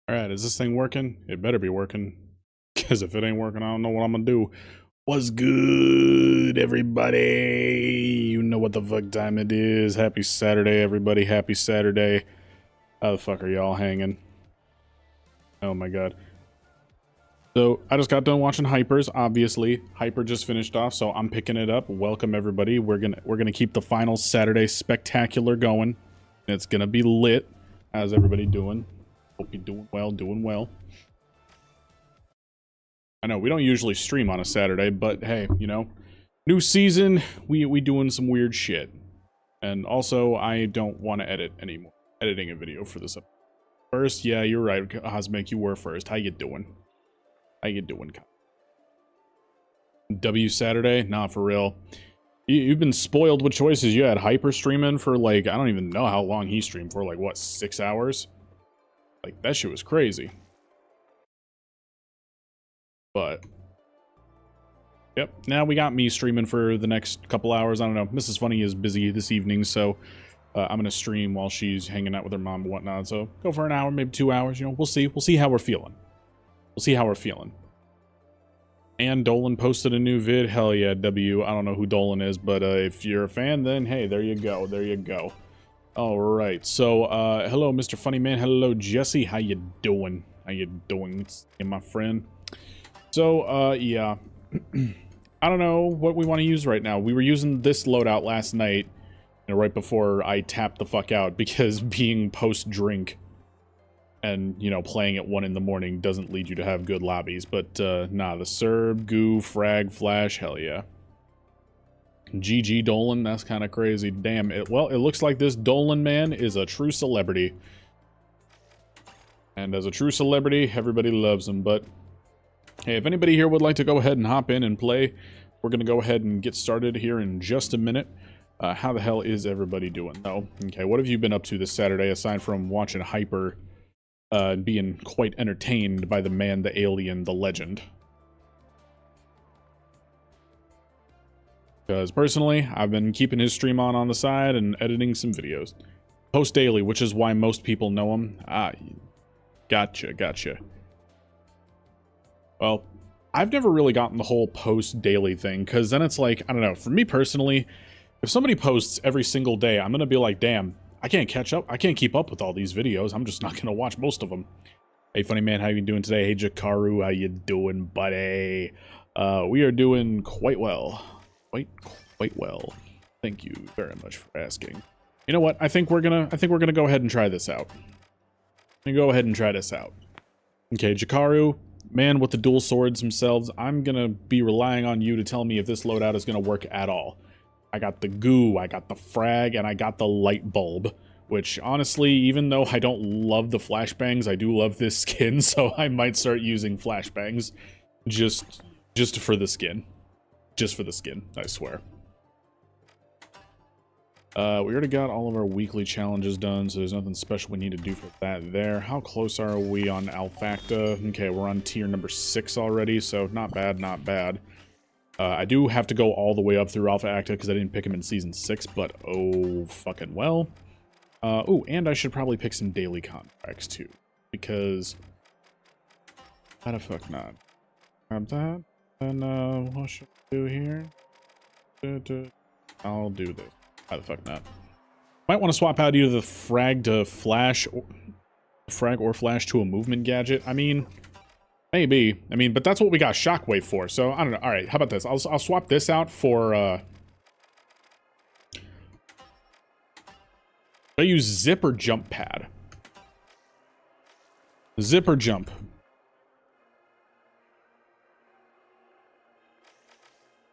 Alright, is this thing working? It better be working. Because if it ain't working, I don't know what I'm gonna do. What's good, everybody? You know what the fuck time it is. Happy Saturday, everybody. Happy Saturday. How the fuck are y'all hanging? Oh my god. So, I just got done watching Hypers, obviously. Hyper just finished off, so I'm picking it up. Welcome, everybody. We're gonna keep the final Saturday spectacular going. It's gonna be lit. How's everybody doing? Hope you're doing well, doing well. I know, we don't usually stream on a Saturday, but hey, you know, new season, we doing some weird shit. And also, I don't want to edit anymore. Editing a video for this episode. First, yeah, you're right, Cosmic, you were first. How you doing? How you doing? W Saturday? Nah, for real. You've been spoiled with choices. You had Hyper streaming for, like, I don't even know how long he streamed for, like, what, 6 hours? Like, that shit was crazy. But, yep, now we got me streaming for the next couple hours. I don't know, Mrs. Funny is busy this evening, so I'm gonna stream while she's hanging out with her mom and whatnot. So, go for an hour, maybe 2 hours, you know, we'll see. We'll see how we're feeling. We'll see how we're feeling. And Dolan posted a new vid. Hell yeah, W. I don't know who Dolan is, but if you're a fan, then hey, there you go. There you go. Alright, so, hello, Mr. Funny Man. Hello, Jesse. How you doing? How you doing, my friend? So, yeah. I don't know what we want to use right now. We were using this loadout last night, you know, right before I tapped the fuck out, because being post-drink and, you know, playing at 1 in the morning doesn't lead you to have good lobbies. But, nah, the Serb, Goo, Frag, Flash, hell yeah. GG Dolan, that's kind of crazy. Damn, well, it looks like this Dolan man is a true celebrity. And as a true celebrity, everybody loves him, but hey, if anybody here would like to go ahead and hop in and play, we're going to go ahead and get started here in just a minute. How the hell is everybody doing? Oh, okay, what have you been up to this Saturday, aside from watching Hyper, being quite entertained by the man, the alien, the legend? Because personally, I've been keeping his stream on the side and editing some videos. Post daily, which is why most people know him. Ah, gotcha, gotcha. Well, I've never really gotten the whole post daily thing, because then it's like, I don't know, for me personally, if somebody posts every single day, I'm going to be like, damn, I can't catch up. I can't keep up with all these videos. I'm just not going to watch most of them. Hey, Funny Man, how you doing today? Hey, Jakaru, how you doing, buddy? We are doing quite well. Quite well. Thank you very much for asking. You know what? I think we're gonna go ahead and try this out. Go ahead and try this out. Okay, Jakaru, man with the dual swords themselves, I'm gonna be relying on you to tell me if this loadout is gonna work at all. I got the goo, I got the frag, and I got the light bulb. Which, honestly, even though I don't love the flashbangs, I do love this skin, so I might start using flashbangs. Just for the skin. Just for the skin, I swear. We already got all of our weekly challenges done, so there's nothing special we need to do for that there. How close are we on Alphacta? Okay, we're on tier number 6 already, so not bad, not bad. I do have to go all the way up through Alpha Acta because I didn't pick him in Season 6, but oh fucking well. Oh, and I should probably pick some daily contracts too, because how the fuck not? Grab that, and what should I do here? I'll do this. How the fuck not? Might want to swap out either the frag to flash, or frag or flash to a movement gadget. I mean, maybe. I mean, but that's what we got Shockwave for. So I don't know. All right, how about this? I'll swap this out for. I use zip or jump pad. Zip or jump.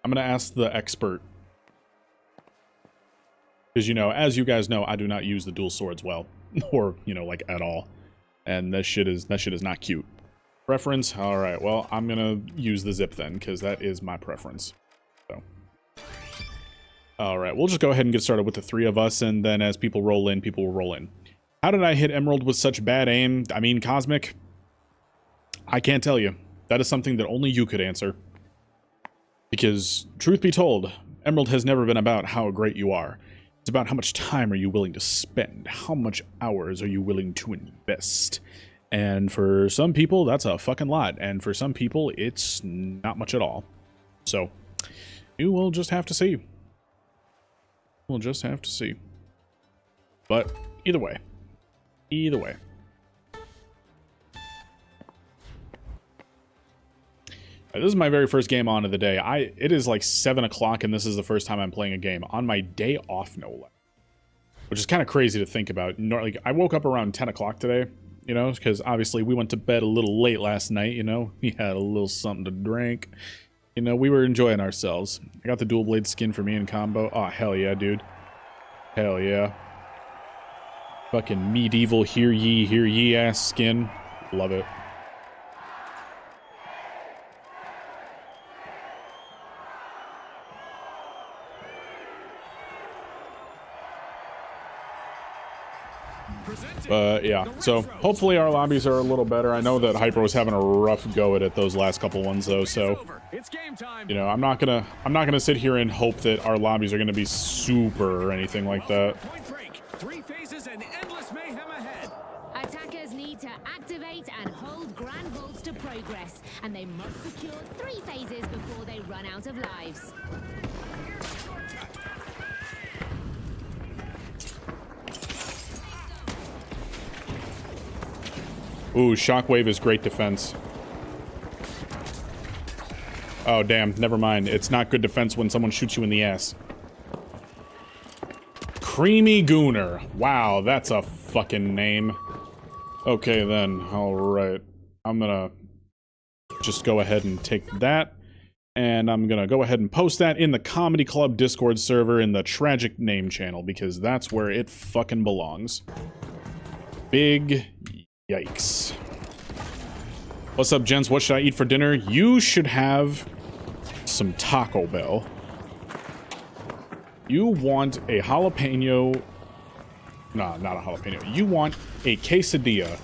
I'm gonna ask the expert. Because, you know, as you guys know, I do not use the dual swords well. Or, you know, like, at all. And that shit is not cute. Preference? Alright, well, I'm gonna use the zip then, because that is my preference. So. Alright, we'll just go ahead and get started with the 3 of us, and then as people roll in, people will roll in. How did I hit Emerald with such bad aim? I mean, Cosmic? I can't tell you. That is something that only you could answer. Because, truth be told, Emerald has never been about how great you are. It's about how much time are you willing to spend, how much hours are you willing to invest And for some people, that's a fucking lot. And for some people, it's not much at all. So, you will just have to see. We'll just have to see. But, either way. Either way. This is my very first game on of the day. It is like 7 o'clock, and this is the first time I'm playing a game. On my day off, no less. Which is kind of crazy to think about. Like, I woke up around 10 o'clock today. You know, because obviously we went to bed a little late last night, you know. We had a little something to drink. You know, we were enjoying ourselves. I got the dual blade skin for me in combo. Oh, hell yeah, dude. Hell yeah. Fucking medieval hear ye ass skin. Love it. Yeah, so hopefully our lobbies are a little better. I know that Hyper was having a rough go at it those last couple ones though, so you know, I'm not gonna sit here and hope that our lobbies are gonna be super or anything like that. Three phases and endless mayhem ahead. Attackers need to activate and hold Grand Vaults to progress, and they must secure 3 phases before they run out of lives. Ooh, Shockwave is great defense. Oh, damn. Never mind. It's not good defense when someone shoots you in the ass. Creamy Gooner. Wow, that's a fucking name. Okay, then. Alright. I'm gonna just go ahead and take that. And I'm gonna go ahead and post that in the Comedy Club Discord server in the Tragic Name channel, because that's where it fucking belongs. Big yikes. What's up, gents? What should I eat for dinner? You should have some Taco Bell. You want a jalapeno... Nah, not a jalapeno. You want a quesadilla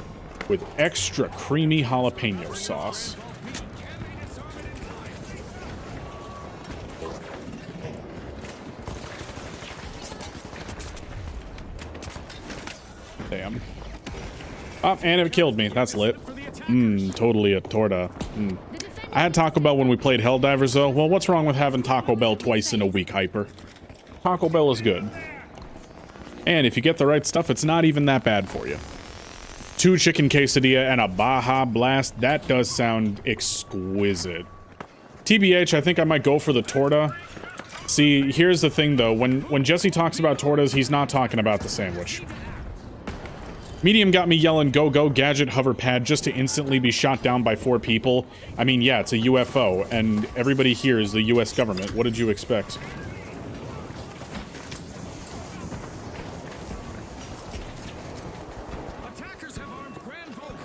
with extra creamy jalapeno sauce. Damn. Oh, and it killed me. That's lit. Totally a torta. I had Taco Bell when we played Helldivers, though. Well, what's wrong with having Taco Bell twice in a week, Hyper? Taco Bell is good. And if you get the right stuff, it's not even that bad for you. 2 chicken quesadilla and a Baja Blast. That does sound exquisite. TBH, I think I might go for the torta. See, here's the thing, though. When Jesse talks about tortas, he's not talking about the sandwich. Medium got me yelling, go, go, gadget, hover pad, just to instantly be shot down by 4 people. I mean, yeah, it's a UFO, and everybody here is the US government. What did you expect? Attackers have armed Grand Vault.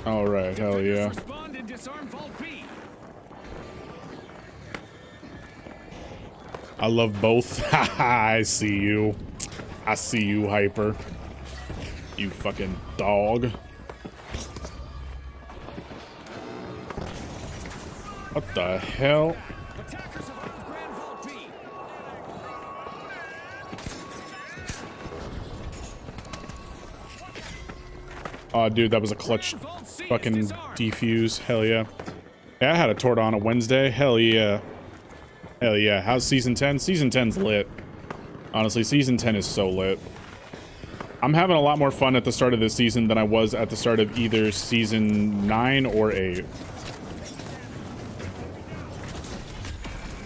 Alright, hell yeah. Respond and disarm Vault B. I love both. Haha, I see you. I see you, Hyper. You fucking dog. What the hell? Attackers have armed Grand Vault B. Oh, dude, that was a clutch fucking defuse. Hell yeah. Yeah, I had a torta on a Wednesday. Hell yeah. Hell yeah. How's Season 10? Season 10's lit. Honestly, Season 10 is so lit. I'm having a lot more fun at the start of this season than I was at the start of either Season 9 or 8.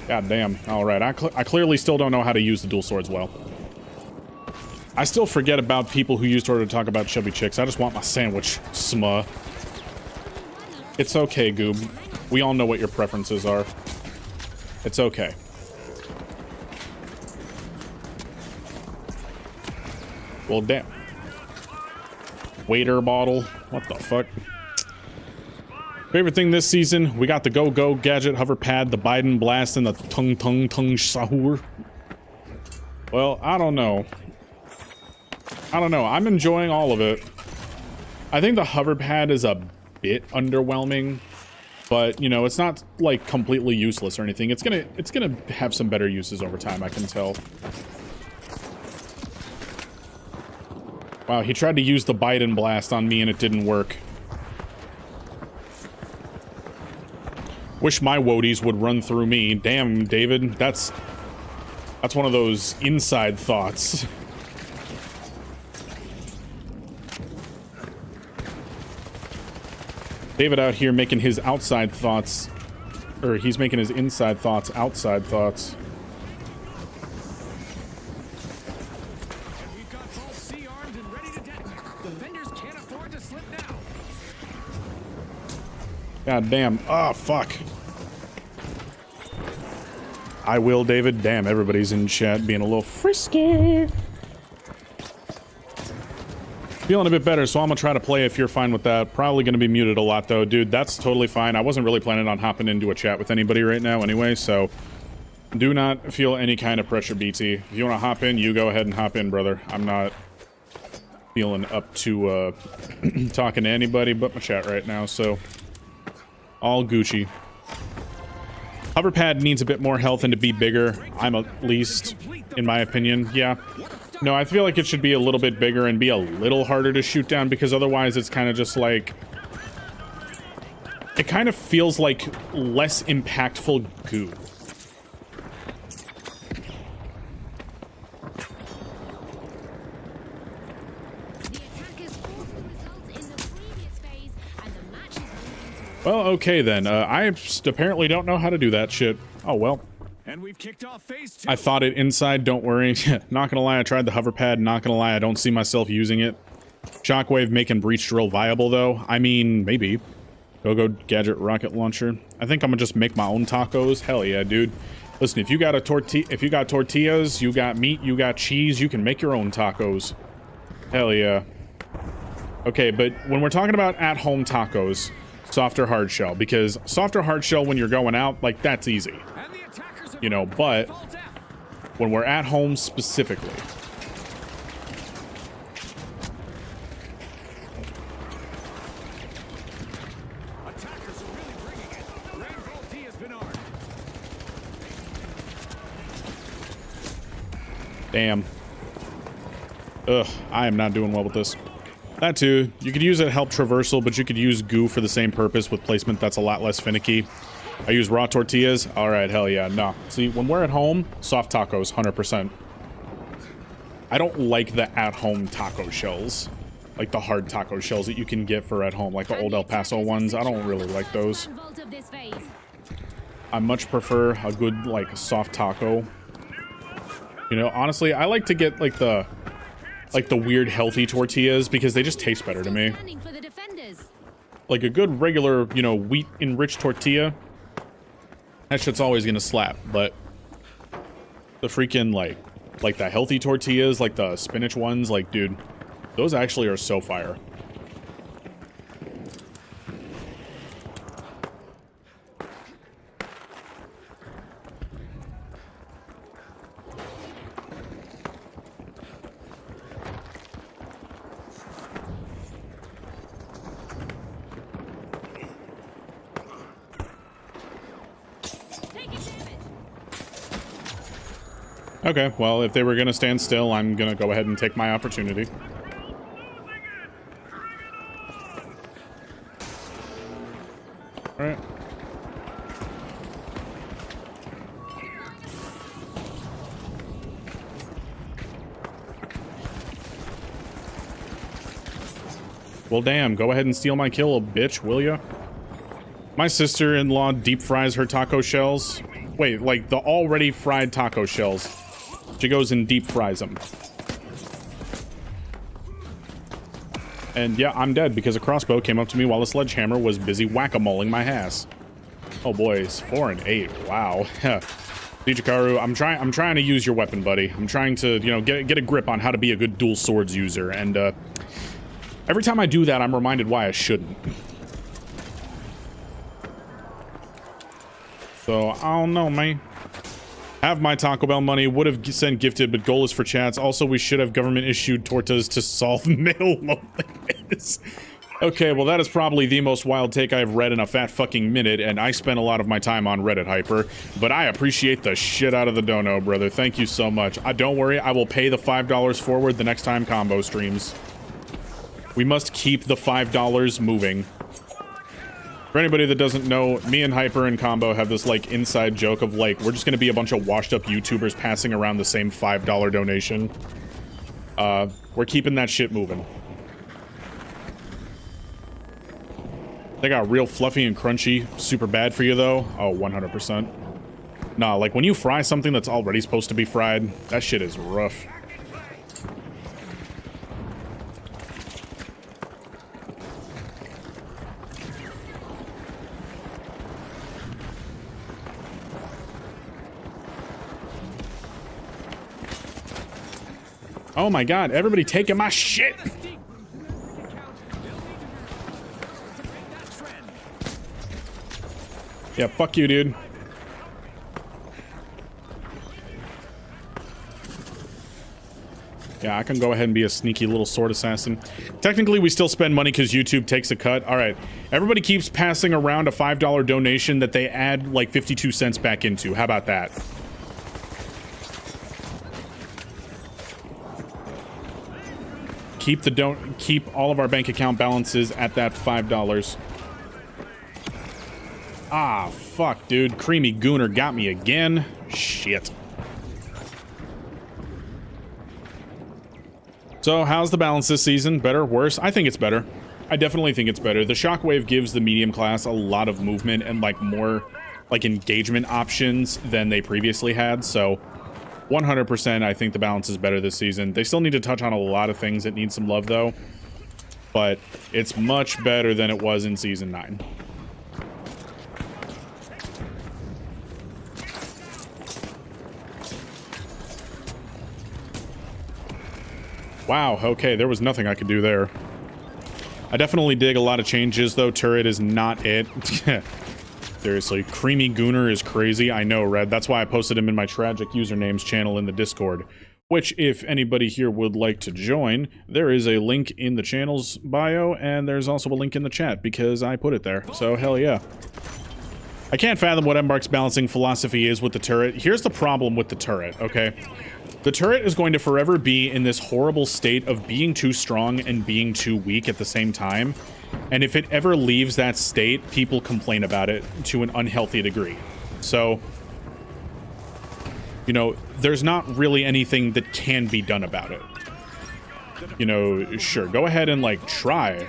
God damn. Alright, I clearly still don't know how to use the dual swords well. I still forget about people who used to talk about chubby chicks. I just want my sandwich, smuh. It's okay, Goob. We all know what your preferences are. It's okay. Well, damn. Waiter bottle. What the fuck? Favorite thing this season, we got the go-go gadget hover pad, the Biden blast, and the tung sahur. Well, I don't know. I don't know. I'm enjoying all of it. I think the hover pad is a bit underwhelming. But, you know, it's not, like, completely useless or anything. It's gonna have some better uses over time, I can tell. Wow, he tried to use the Biden blast on me and it didn't work. Wish my Woadies would run through me. Damn, David, that's one of those inside thoughts. David out here making his outside thoughts, or he's making his inside thoughts outside thoughts. We've got both C-armed and ready to detonate. Defenders can't afford to slip now. God damn. Oh, fuck. I will, David. Damn, everybody's in chat being a little frisky. Feeling a bit better, so I'm gonna try to play if you're fine with that. Probably gonna be muted a lot, though. Dude, that's totally fine. I wasn't really planning on hopping into a chat with anybody right now anyway, so do not feel any kind of pressure, BT. If you want to hop in, you go ahead and hop in, brother. I'm not feeling up to talking to anybody but my chat right now, so all Gucci. Hoverpad needs a bit more health and to be bigger. I'm at least, in my opinion. Yeah. No, I feel like it should be a little bit bigger and be a little harder to shoot down, because otherwise it's kind of just like... It kind of feels like less impactful goo. Well, okay then. I apparently don't know how to do that shit. Oh, well. And we've kicked off phase 2. I thought it inside, don't worry. Not gonna lie, I tried the hover pad. Not gonna lie, I don't see myself using it. Shockwave making breach drill viable, though. I mean, maybe. Go gadget rocket launcher. I think I'm gonna just make my own tacos. Hell yeah, dude. Listen, if you got tortillas, you got meat, you got cheese, you can make your own tacos. Hell yeah. Okay, but when we're talking about at-home tacos, soft or hard shell, because soft or hard shell when you're going out, like, that's easy. You know, but when we're at home specifically. Attackers are really bringing it. Rainbow T has been armed. Damn. Ugh, I am not doing well with this. That too. You could use it to help traversal, but you could use goo for the same purpose with placement that's a lot less finicky. I use raw tortillas. All right, hell yeah. No. See, when we're at home, soft tacos, 100%. I don't like the at-home taco shells. Like the hard taco shells that you can get for at home, like the old El Paso ones. I don't really like those. I much prefer a good, like, soft taco. You know, honestly, I like to get, like, the weird healthy tortillas because they just taste better to me. Like a good regular, you know, wheat-enriched tortilla, that shit's always gonna slap, but the freaking, like the healthy tortillas, like the spinach ones, like, dude, those actually are so fire. Okay, well, if they were gonna stand still, I'm gonna go ahead and take my opportunity. Alright. Well, damn, go ahead and steal my kill, bitch, will ya? My sister-in-law deep fries her taco shells. Wait, like the already fried taco shells. She goes and deep fries them. And yeah, I'm dead because a crossbow came up to me while a sledgehammer was busy whack-a-moling my ass. Oh boys, 4 and 8. Wow. Dijikaru, I'm trying to use your weapon, buddy. I'm trying to, you know, get a grip on how to be a good dual swords user, and every time I do that, I'm reminded why I shouldn't. So, I don't know, man. Have my Taco Bell money, would have sent gifted, but goal is for chats. Also, we should have government-issued tortas to solve male loneliness. Okay, well that is probably the most wild take I've read in a fat fucking minute, and I spent a lot of my time on Reddit, Hyper. But I appreciate the shit out of the dono, brother. Thank you so much. Don't worry, I will pay the $5 forward the next time Combo streams. We must keep the $5 moving. For anybody that doesn't know, me and Hyper and Combo have this, like, inside joke of, like, we're just gonna be a bunch of washed-up YouTubers passing around the same $5 donation. We're keeping that shit moving. They got real fluffy and crunchy. Super bad for you, though. Oh, 100%. Nah, like, when you fry something that's already supposed to be fried, that shit is rough. Oh my god, everybody taking my shit! Yeah, fuck you, dude. Yeah, I can go ahead and be a sneaky little sword assassin. Technically, we still spend money because YouTube takes a cut. Alright, everybody keeps passing around a $5 donation that they add, like, 52 cents back into. How about that? Keep all of our bank account balances at that $5. Ah, fuck, dude. Creamy Gooner got me again. Shit. So, how's the balance this season? Better? Worse? I think it's better. I definitely think it's better. The Shockwave gives the medium class a lot of movement and, like, more, like, engagement options than they previously had, so 100% I think the balance is better this season. They still need to touch on a lot of things that need some love, though, but it's much better than it was in Season 9. Wow, okay, there was nothing I could do there. I definitely dig a lot of changes, though. Turret is not it. Seriously, Creamy Gooner is crazy. I know, Red. That's why I posted him in my Tragic Usernames channel in the Discord. Which, if anybody here would like to join, there is a link in the channel's bio, and there's also a link in the chat, because I put it there. So, hell yeah. I can't fathom what Embark's balancing philosophy is with the turret. Here's the problem with the turret, okay? The turret is going to forever be in this horrible state of being too strong and being too weak at the same time. And if it ever leaves that state, people complain about it to an unhealthy degree. So, you know, there's not really anything that can be done about it. You know, sure, go ahead and, like, try.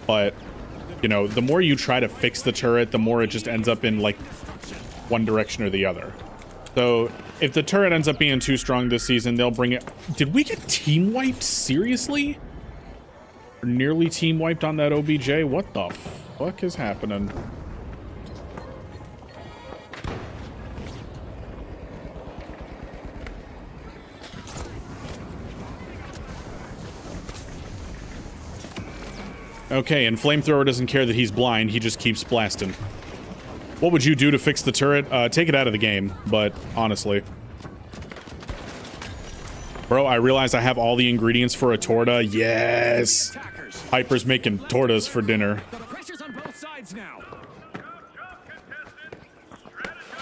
But, you know, the more you try to fix the turret, the more it just ends up in, like, one direction or the other. So, if the turret ends up being too strong this season, they'll bring it... Did we get team wiped? Seriously? Or nearly team wiped on that OBJ? What the fuck is happening? Okay, and Flamethrower doesn't care that he's blind, he just keeps blasting. What would you do to fix the turret? Take it out of the game, but honestly. Bro, I realize I have all the ingredients for a torta. Yes! Hyper's making tortas for dinner.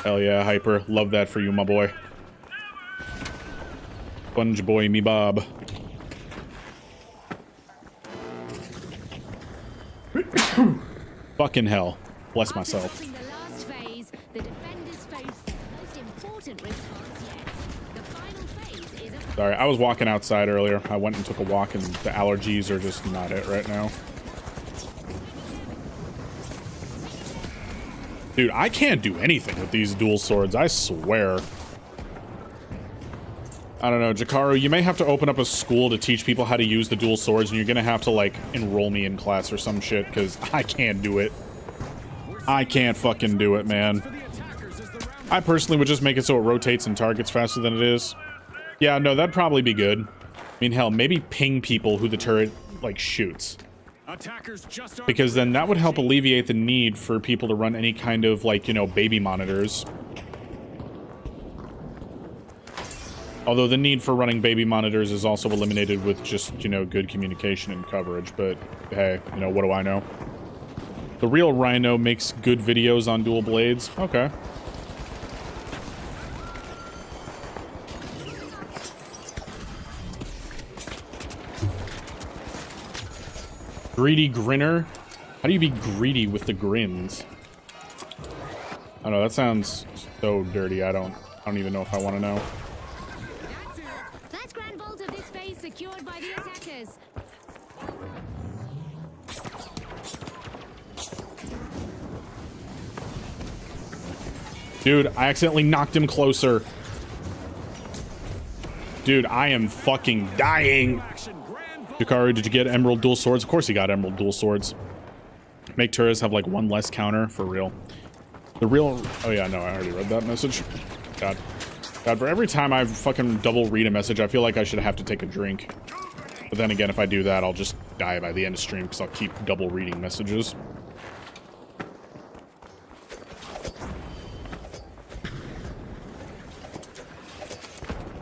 Hell yeah, Hyper. Love that for you, my boy. Sponge boy me bob. Fucking hell. Bless myself. Sorry, I was walking outside earlier. I went and took a walk, and the allergies are just not it right now. Dude, I can't do anything with these dual swords, I swear. I don't know, Jakaru, you may have to open up a school to teach people how to use the dual swords, and you're gonna have to, like, enroll me in class or some shit, because I can't do it. I can't fucking do it, man. I personally would just make it so it rotates and targets faster than it is. Yeah, no, that'd probably be good. I mean, hell, maybe ping people who the turret, like, shoots. Because then that would help alleviate the need for people to run any kind of, like, you know, baby monitors. Although the need for running baby monitors is also eliminated with just, you know, good communication and coverage. But, hey, you know, what do I know? The real Rhino makes good videos on dual blades. Okay. Greedy grinner? How do you be greedy with the grins? I don't know, that sounds so dirty. I don't even know if I want to know. That's it. First grand vault of this phase secured by the attackers. Dude, I accidentally knocked him closer. Dude, I am fucking dying. Jakaru, did you get Emerald Dual Swords? Of course he got Emerald Dual Swords. Make tourists have like one less counter, for real. The real... Oh yeah, no, I already read that message. God. God, for every time I fucking double read a message, I feel like I should have to take a drink. But then again, if I do that, I'll just die by the end of stream because I'll keep double reading messages.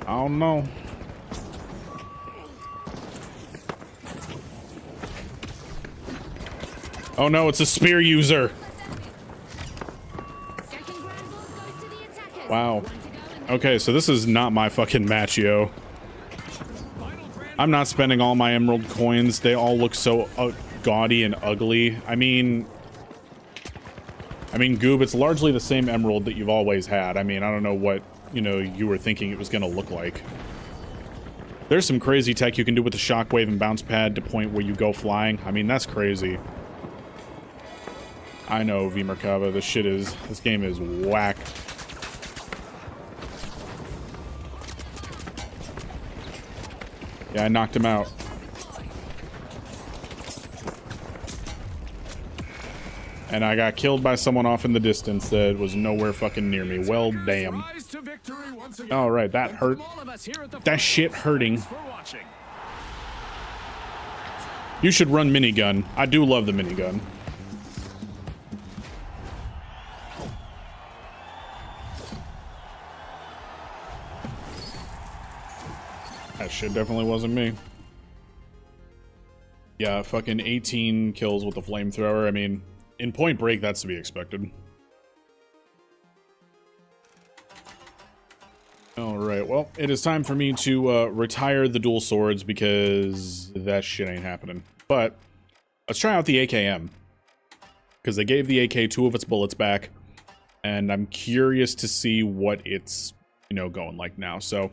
I don't know. Oh no, it's a spear user. Wow. Okay, so this is not my fucking match, yo. I'm not spending all my emerald coins. They all look so gaudy and ugly. I mean, Goob, it's largely the same emerald that you've always had. I mean, I don't know what, you know, you were thinking it was gonna look like. There's some crazy tech you can do with the shockwave and bounce pad to point where you go flying. I mean, that's crazy. I know, V Merkava, this game is whack. Yeah, I knocked him out. And I got killed by someone off in the distance that was nowhere fucking near me. Well, damn. Alright, that hurt. That shit hurting. You should run minigun. I do love the minigun. That shit definitely wasn't me. Yeah, fucking 18 kills with the flamethrower. I mean, in Point Break, that's to be expected. Alright, well, it is time for me to retire the dual swords because that shit ain't happening. But, let's try out the AKM. Because they gave the AK 2 of its bullets back. And I'm curious to see what it's, you know, going like now, so...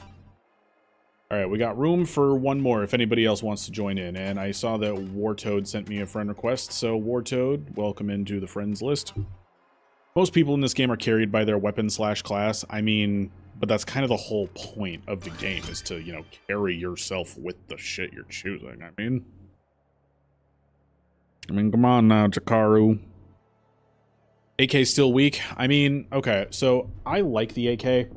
Alright, we got room for one more if anybody else wants to join in. And I saw that Wartoad sent me a friend request, so Wartoad, welcome into the friends list. Most people in this game are carried by their weapon/class. I mean, but that's kind of the whole point of the game, is to, you know, carry yourself with the shit you're choosing. I mean, come on now, Jakaru. AK's still weak. I mean, okay, so I like the AK.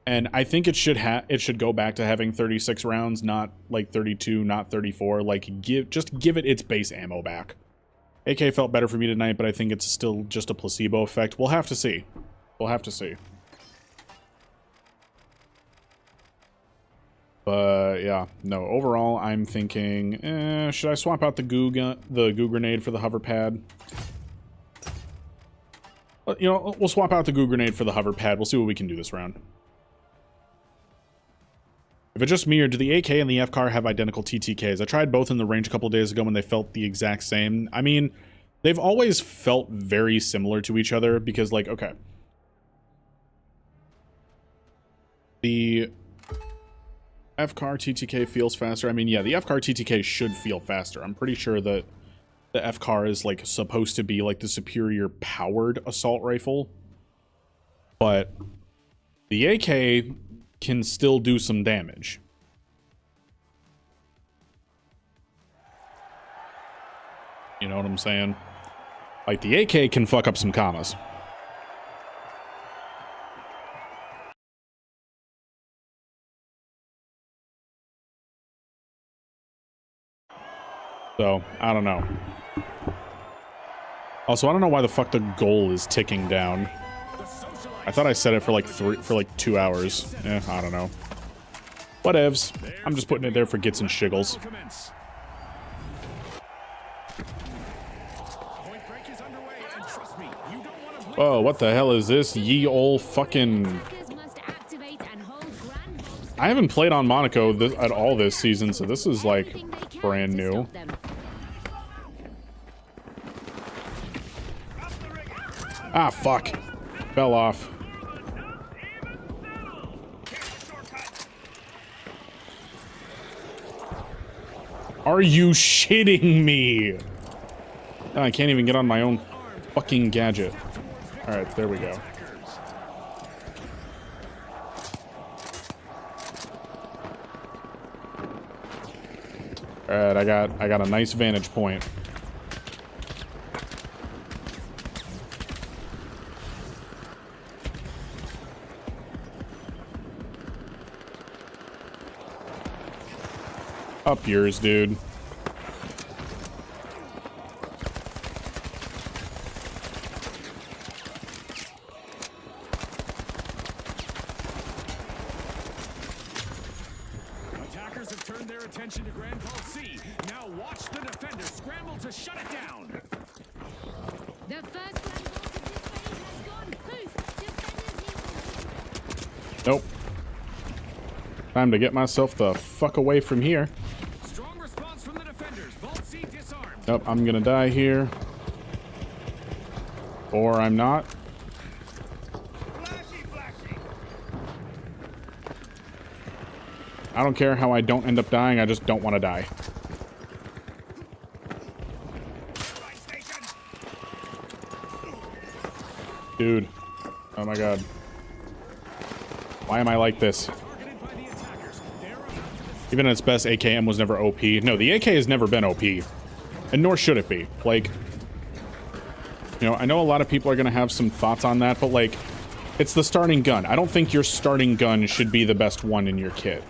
And I think it should go back to having 36 rounds, not like 32, not 34. Like, just give it its base ammo back. AK felt better for me tonight, but I think it's still just a placebo effect. We'll have to see. We'll have to see. But yeah, no. Overall, I'm thinking, should I swap out the goo grenade for the hover pad? You know, we'll swap out the goo grenade for the hover pad. We'll see what we can do this round. If it's just me, or do the AK and the FCAR have identical TTKs? I tried both in the range a couple days ago and they felt the exact same. I mean, they've always felt very similar to each other because, like, okay. The FCAR TTK feels faster. I mean, yeah, the FCAR TTK should feel faster. I'm pretty sure that the FCAR is, like, supposed to be, like, the superior powered assault rifle. But the AK can still do some damage. You know what I'm saying? Like, the AK can fuck up some commas. So, I don't know. Also, I don't know why the fuck the goal is ticking down. I thought I set it for like 2 hours. I don't know. Whatevs. I'm just putting it there for gits and shiggles. Whoa, what the hell is this? Ye ol' fucking... Attackers must activate and hold grand vaults to I haven't played on Monaco at all this season, so this is like everything they can brand to new. stop them. Ah, fuck. Fell off. Are you shitting me? Oh, I can't even get on my own fucking gadget. Alright, there we go. Alright, I got a nice vantage point. Up yours, dude. Attackers have turned their attention to Grand Vault C. Now watch the defenders scramble to shut it down. The first grand vault of this phase has gone poof. Defenders need to Nope. Time to get myself the fuck away from here. Strong response from the defenders. Vault C disarmed. Nope, I'm gonna die here. Or I'm not. I don't care how I don't end up dying, I just don't want to die. Dude. Oh my god. Why am I like this? Targeted by the attackers. They're about to Even at its best, AKM was never OP. No, the AK has never been OP. And nor should it be. Like, you know, I know a lot of people are going to have some thoughts on that, but like, it's the starting gun. I don't think your starting gun should be the best one in your kit.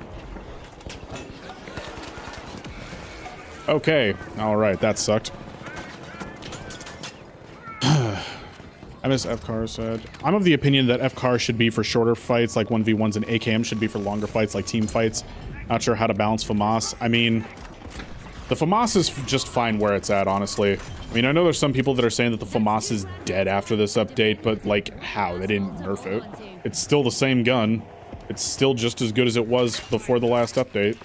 Okay. Alright, that sucked. I miss FCAR said. I'm of the opinion that FCAR should be for shorter fights like 1v1s and AKM should be for longer fights like team fights. Not sure how to balance FAMAS. I mean, the FAMAS is just fine where it's at, honestly. I mean, I know there's some people that are saying that the FAMAS is dead after this update, but like, how? They didn't nerf it. It's still the same gun. It's still just as good as it was before the last update.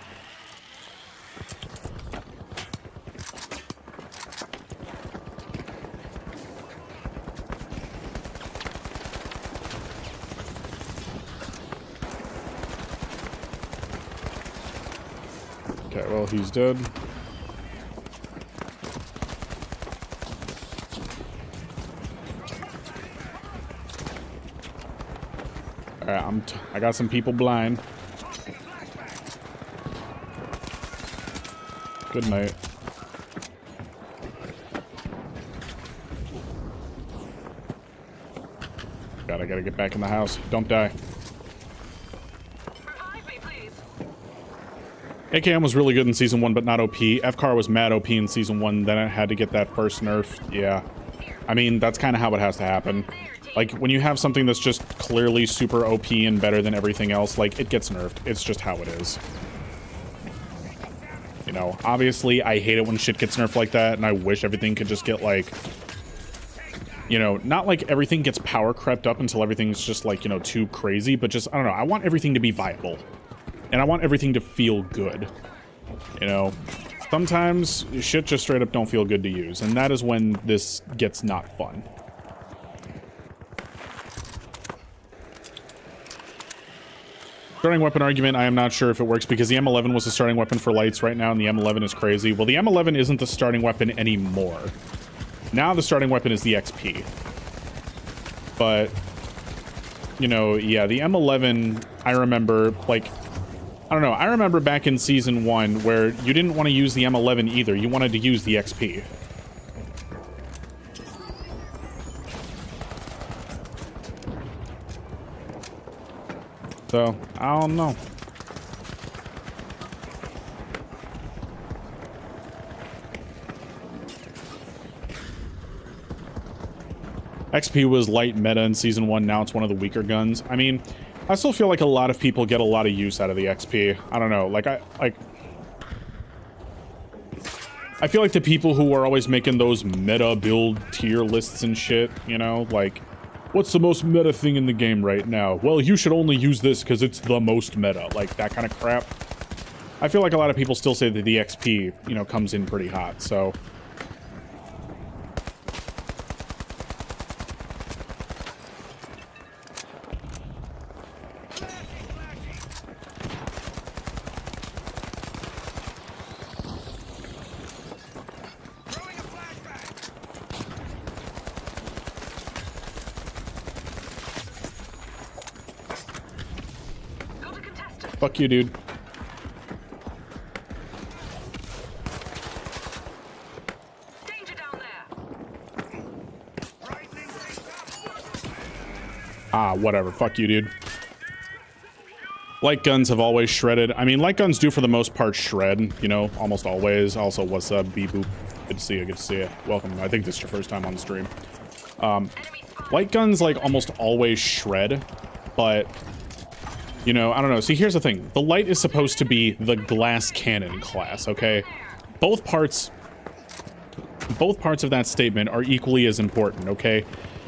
Okay, well, he's dead. Alright, I got some people blind. Good night. God, I gotta get back in the house. Don't die. AKM was really good in Season 1, but not OP. FCAR was mad OP in Season 1, then it had to get that first nerf. Yeah. I mean, that's kind of how it has to happen. Like, when you have something that's just clearly super OP and better than everything else, like, it gets nerfed. It's just how it is. You know, obviously, I hate it when shit gets nerfed like that, and I wish everything could just get, like... You know, not like everything gets power crept up until everything's just, like, you know, too crazy, but just, I don't know, I want everything to be viable. And I want everything to feel good. You know, sometimes shit just straight up don't feel good to use, and that is when this gets not fun. Starting weapon argument, I am not sure if it works because the M11 was the starting weapon for lights right now, and the M11 is crazy. Well, the M11 isn't the starting weapon anymore. Now the starting weapon is the XP. But, you know, yeah, the M11, I remember, like... I don't know, I remember back in Season 1 where you didn't want to use the M11 either, you wanted to use the XP. So, I don't know. XP was light meta in Season 1, now it's one of the weaker guns. I mean, I still feel like a lot of people get a lot of use out of the XP. I don't know, like I feel like the people who are always making those meta build tier lists and shit, you know, like, what's the most meta thing in the game right now? Well, you should only use this because it's the most meta, like that kind of crap. I feel like a lot of people still say that the XP, you know, comes in pretty hot, so... Fuck you, dude. Danger down there. Ah, whatever. Fuck you, dude. Light guns have always shredded. I mean, light guns do for the most part shred, you know, almost always. Also, what's up, B-boop? Good to see you, good to see you. Welcome. I think this is your first time on the stream. Light guns, like, almost always shred, but... You know, I don't know. See, here's the thing. The light is supposed to be the glass cannon class, okay? Both parts of that statement are equally as important, okay?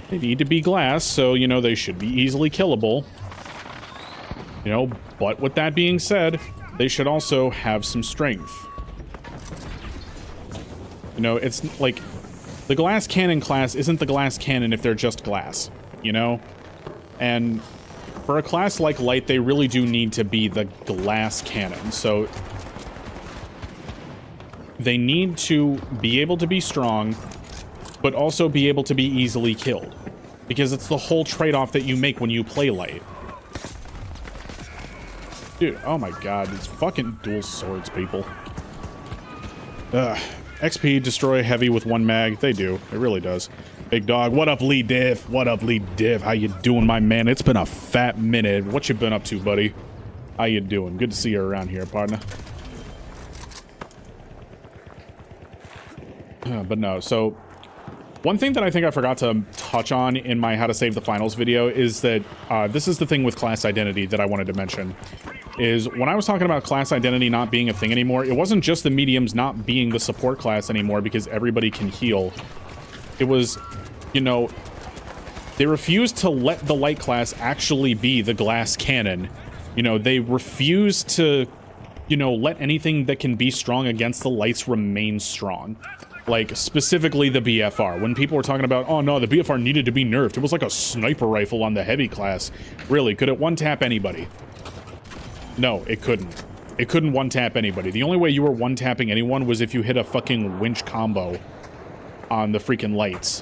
They need to be glass, so, you know, they should be easily killable. You know, but with that being said, they should also have some strength. You know, it's like, the glass cannon class isn't the glass cannon if they're just glass, you know? And... for a class like light, they really do need to be the glass cannon, so they need to be able to be strong, but also be able to be easily killed, because it's the whole trade-off that you make when you play light. Dude, oh my god, it's fucking dual swords, people. Ugh. XP, destroy heavy with one mag. They do. It really does. Big dog, what up, Lee Diff? What up, Lee Diff? How you doing, my man? It's been a fat minute. What you been up to, buddy? How you doing? Good to see you around here, partner. But no, so... one thing that I think I forgot to touch on in my How to Save the Finals video is that this is the thing with class identity that I wanted to mention. Is when I was talking about class identity not being a thing anymore, it wasn't just the mediums not being the support class anymore because everybody can heal. It was, you know, they refused to let the light class actually be the glass cannon. You know, they refused to, you know, let anything that can be strong against the lights remain strong. Like, specifically the BFR. When people were talking about, oh no, the BFR needed to be nerfed. It was like a sniper rifle on the heavy class. Really, could it one-tap anybody? No, it couldn't. It couldn't one-tap anybody. The only way you were one-tapping anyone was if you hit a fucking winch combo on the freaking lights.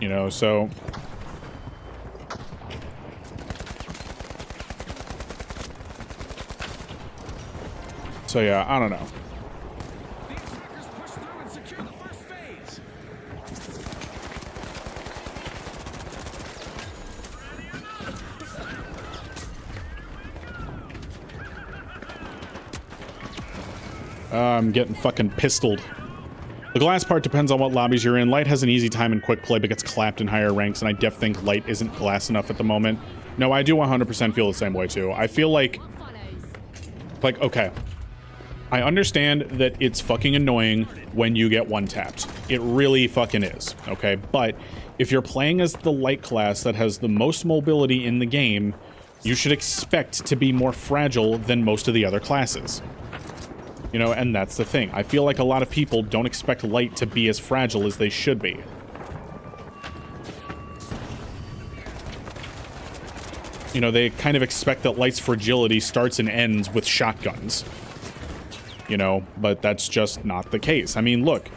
You know, so... so yeah, I don't know. The attackers push through and secure the first phase. I'm getting fucking pistoled. The glass part depends on what lobbies you're in. Light has an easy time in quick play, but gets clapped in higher ranks, and I def think light isn't glass enough at the moment. No, I do 100% feel the same way, too. I feel like, okay, I understand that it's fucking annoying when you get one-tapped. It really fucking is, okay? But if you're playing as the light class that has the most mobility in the game, you should expect to be more fragile than most of the other classes. You know, and that's the thing. I feel like a lot of people don't expect light to be as fragile as they should be. You know, they kind of expect that light's fragility starts and ends with shotguns. You know, but that's just not the case. I mean, look,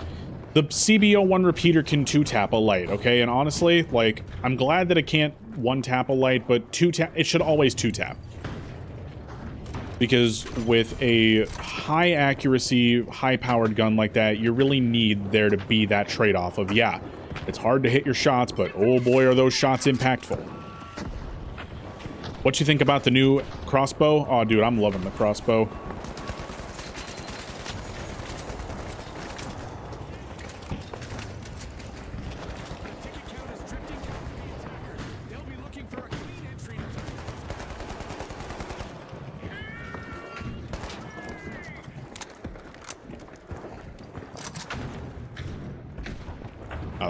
the CB01 repeater can two-tap a light, okay? And honestly, like, I'm glad that it can't one-tap a light, but two-tap, it should always two-tap. Because with a high accuracy, high powered gun like that, you really need there to be that trade-off of, yeah, it's hard to hit your shots, but oh boy are those shots impactful. What you think about the new crossbow? Oh dude, I'm loving the crossbow. Ticket count is drifting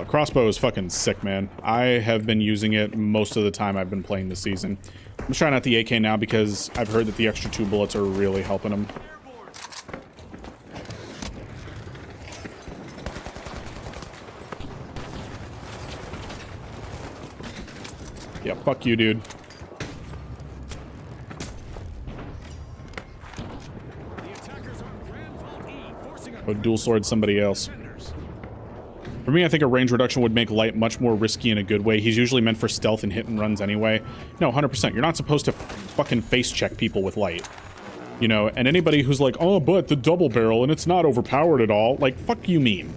Crossbow is fucking sick, man. I have been using it most of the time I've been playing this season. I'm trying out the AK now because I've heard that the extra 2 bullets are really helping him. Yeah, fuck you, dude. Go dual sword somebody else. For me, I think a range reduction would make light much more risky in a good way. He's usually meant for stealth and hit and runs anyway. No, 100%. You're not supposed to fucking face check people with light. You know, and anybody who's like, oh, but the double barrel and it's not overpowered at all. Like, fuck you mean.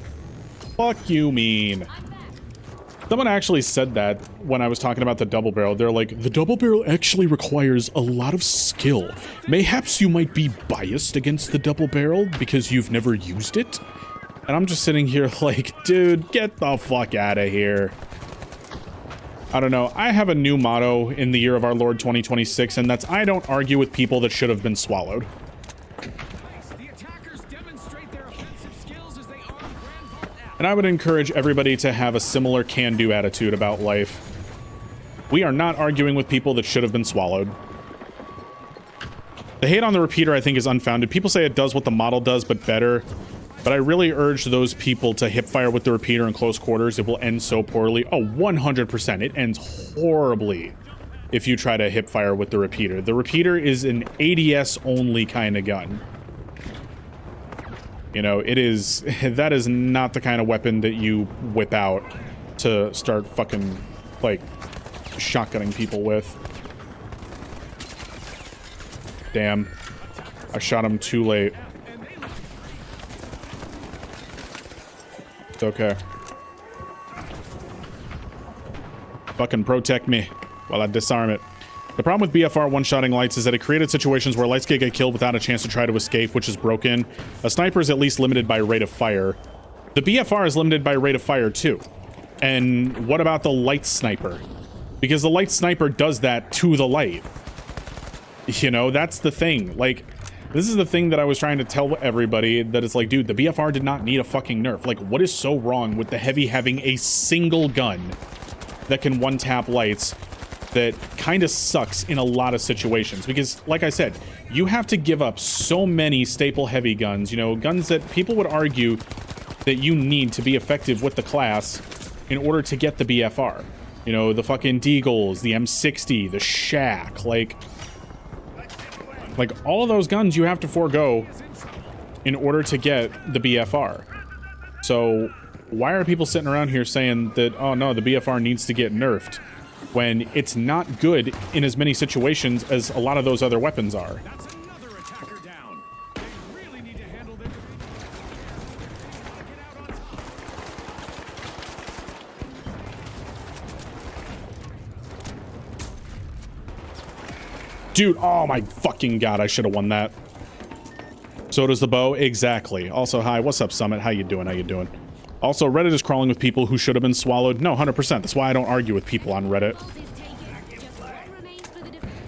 Fuck you mean. Someone actually said that when I was talking about the double barrel. They're like, the double barrel actually requires a lot of skill. Mayhaps you might be biased against the double barrel because you've never used it? And I'm just sitting here like, dude, get the fuck out of here. I don't know. I have a new motto in the year of our Lord 2026, and that's I don't argue with people that should have been swallowed. And I would encourage everybody to have a similar can-do attitude about life. We are not arguing with people that should have been swallowed. The hate on the repeater, I think, is unfounded. People say it does what the model does, but better. But I really urge those people to hipfire with the repeater in close quarters. It will end so poorly. Oh, 100%. It ends horribly if you try to hipfire with the repeater. The repeater is an ADS-only kind of gun. You know, it is... That is not the kind of weapon that you whip out to start fucking, like, shotgunning people with. Damn. I shot him too late. It's okay. Fucking protect me while I disarm it. The problem with BFR one-shotting lights is that it created situations where lights can get killed without a chance to try to escape, which is broken. A sniper is at least limited by rate of fire. The BFR is limited by rate of fire too. And what about the light sniper? Because the light sniper does that to the light. You know, that's the thing. Like, this is the thing that I was trying to tell everybody, that it's like, dude, the BFR did not need a fucking nerf. Like, what is so wrong with the Heavy having a single gun that can one-tap lights that kind of sucks in a lot of situations? Because, like I said, you have to give up so many staple heavy guns, you know, guns that people would argue that you need to be effective with the class in order to get the BFR. You know, the fucking Deagles, the M60, the Shack, like all of those guns you have to forego in order to get the BFR. So why are people sitting around here saying that, oh no, the BFR needs to get nerfed, when it's not good in as many situations as a lot of those other weapons are? That's another attacker down. They really need to handle their... Dude, oh my fucking god, I should have won that. So does the bow? Exactly. Also, hi, what's up, Summit? How you doing? How you doing? Also, Reddit is crawling with people who should have been swallowed. No, 100%. That's why I don't argue with people on Reddit.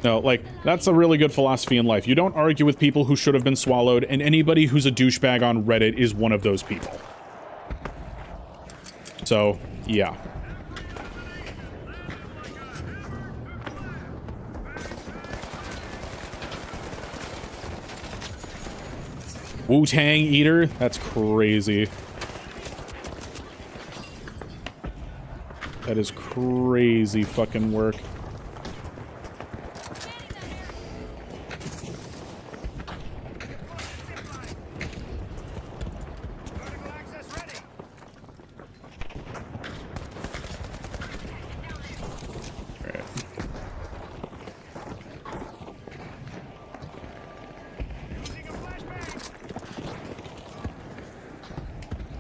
No, like, that's a really good philosophy in life. You don't argue with people who should have been swallowed, and anybody who's a douchebag on Reddit is one of those people. So, yeah. Wu-Tang Eater? That's crazy. That is crazy fucking work.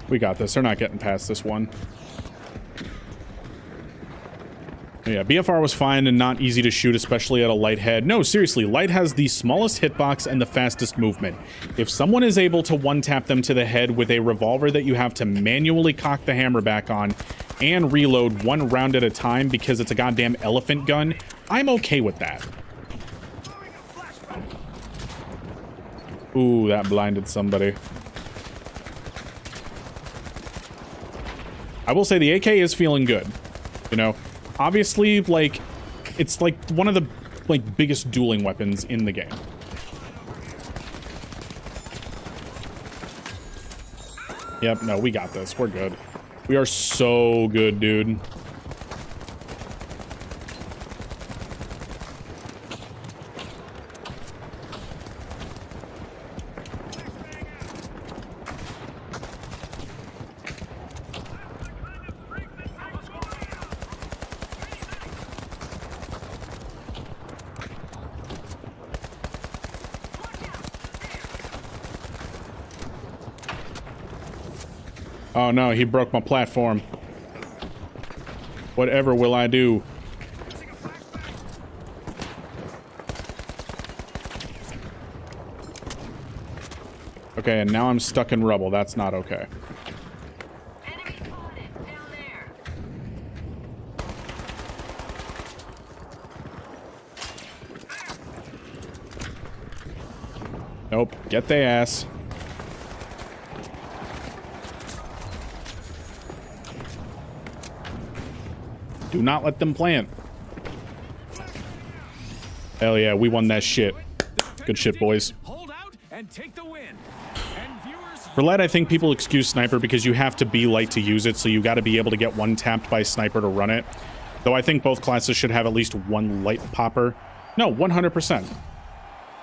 We got this. They're not getting past this one. Yeah, BFR was fine and not easy to shoot, especially at a light head. No, seriously, light has the smallest hitbox and the fastest movement. If someone is able to one-tap them to the head with a revolver that you have to manually cock the hammer back on and reload one round at a time because it's a goddamn elephant gun, I'm okay with that. Ooh, that blinded somebody. I will say the AK is feeling good. You know, obviously, like, it's like one of the like biggest dueling weapons in the game. Yep, no, we got this. We're good. We are so good, dude. Oh no, he broke my platform. Whatever will I do? Okay, and now I'm stuck in rubble. That's not okay. Enemy spotted down there. Nope. Get the ass. Do not let them plant. Hell yeah, we won that shit. Good shit, boys. Hold out and take the win. And viewers, For light, I think people excuse sniper because you have to be light to use it, so you got to be able to get one tapped by sniper to run it. Though I think both classes should have at least one light popper. No, 100%.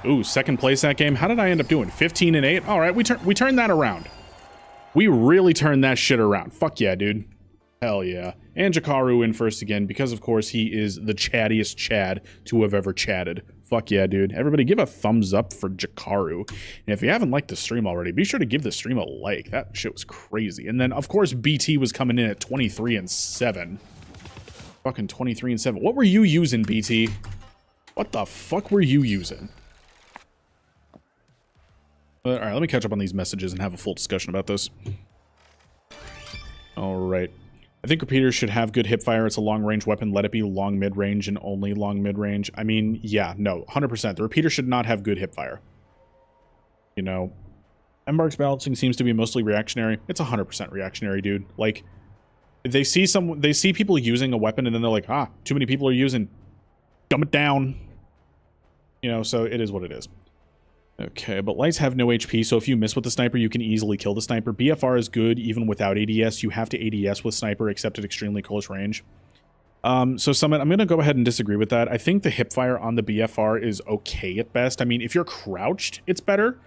Ooh, second place that game. How did I end up doing? 15 and 8? All right, we turned that around. We really turned that shit around. Fuck yeah, dude. Hell yeah. And Jakaru in first again, because of course he is the chattiest Chad to have ever chatted. Fuck yeah, dude. Everybody give a thumbs up for Jakaru. And if you haven't liked the stream already, be sure to give the stream a like. That shit was crazy. And then, of course, BT was coming in at 23 and 7. Fucking 23 and 7. What were you using, BT? What the fuck were you using? All right, let me catch up on these messages and have a full discussion about this. All right. I think repeaters should have good hipfire. It's a long-range weapon. Let it be long mid-range and only long mid-range. I mean, yeah, no, 100%. The repeater should not have good hipfire. You know, Embark's balancing seems to be mostly reactionary. It's 100% reactionary, dude. Like, they see people using a weapon and then they're like, ah, too many people are using. Dumb it down. You know, so it is what it is. Okay, but lights have no HP, so if you miss with the sniper, you can easily kill the sniper. BFR is good even without ADS. You have to ADS with sniper, except at extremely close range. So Summit, I'm going to go ahead and disagree with that. I think the hipfire on the BFR is okay at best. I mean, if you're crouched, it's better,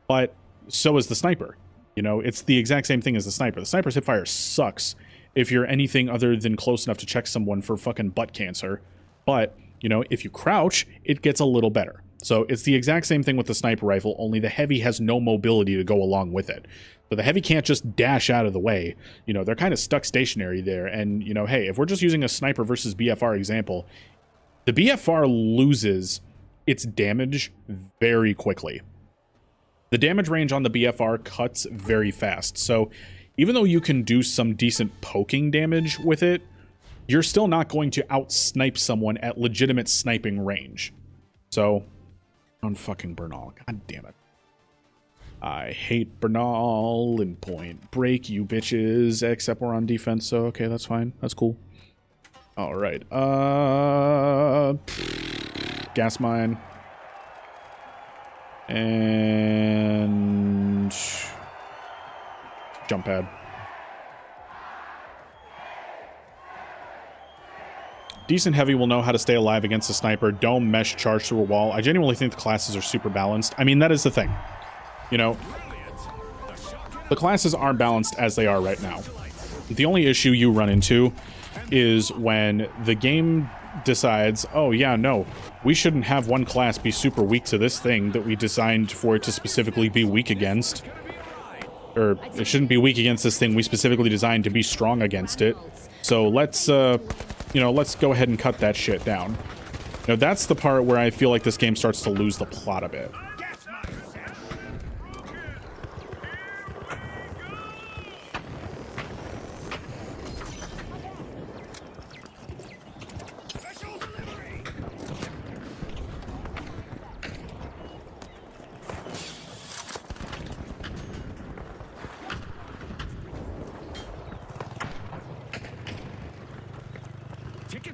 but so is the sniper. You know, it's the exact same thing as the sniper. The sniper's hipfire sucks if you're anything other than close enough to check someone for fucking butt cancer. But, you know, if you crouch, it gets a little better. So it's the exact same thing with the sniper rifle, only the heavy has no mobility to go along with it. So the heavy can't just dash out of the way. You know, they're kind of stuck stationary there. And, you know, hey, if we're just using a sniper versus BFR example, the BFR loses its damage very quickly. The damage range on the BFR cuts very fast. So even though you can do some decent poking damage with it, you're still not going to out-snipe someone at legitimate sniping range. So... fucking Bernal. God damn it. I hate Bernal and Point Break, you bitches. Except we're on defense, so okay, that's fine. That's cool. Alright. Gas mine. And... jump pad. Decent heavy will know how to stay alive against a sniper. Dome, mesh, charge through a wall. I genuinely think the classes are super balanced. I mean, that is the thing. You know, the classes aren't balanced as they are right now. The only issue you run into is when the game decides, oh yeah, no, we shouldn't have one class be super weak to this thing that we designed for it to specifically be weak against. Or it shouldn't be weak against this thing we specifically designed to be strong against it. So let's, you know, let's go ahead and cut that shit down. Now, that's the part where I feel like this game starts to lose the plot a bit.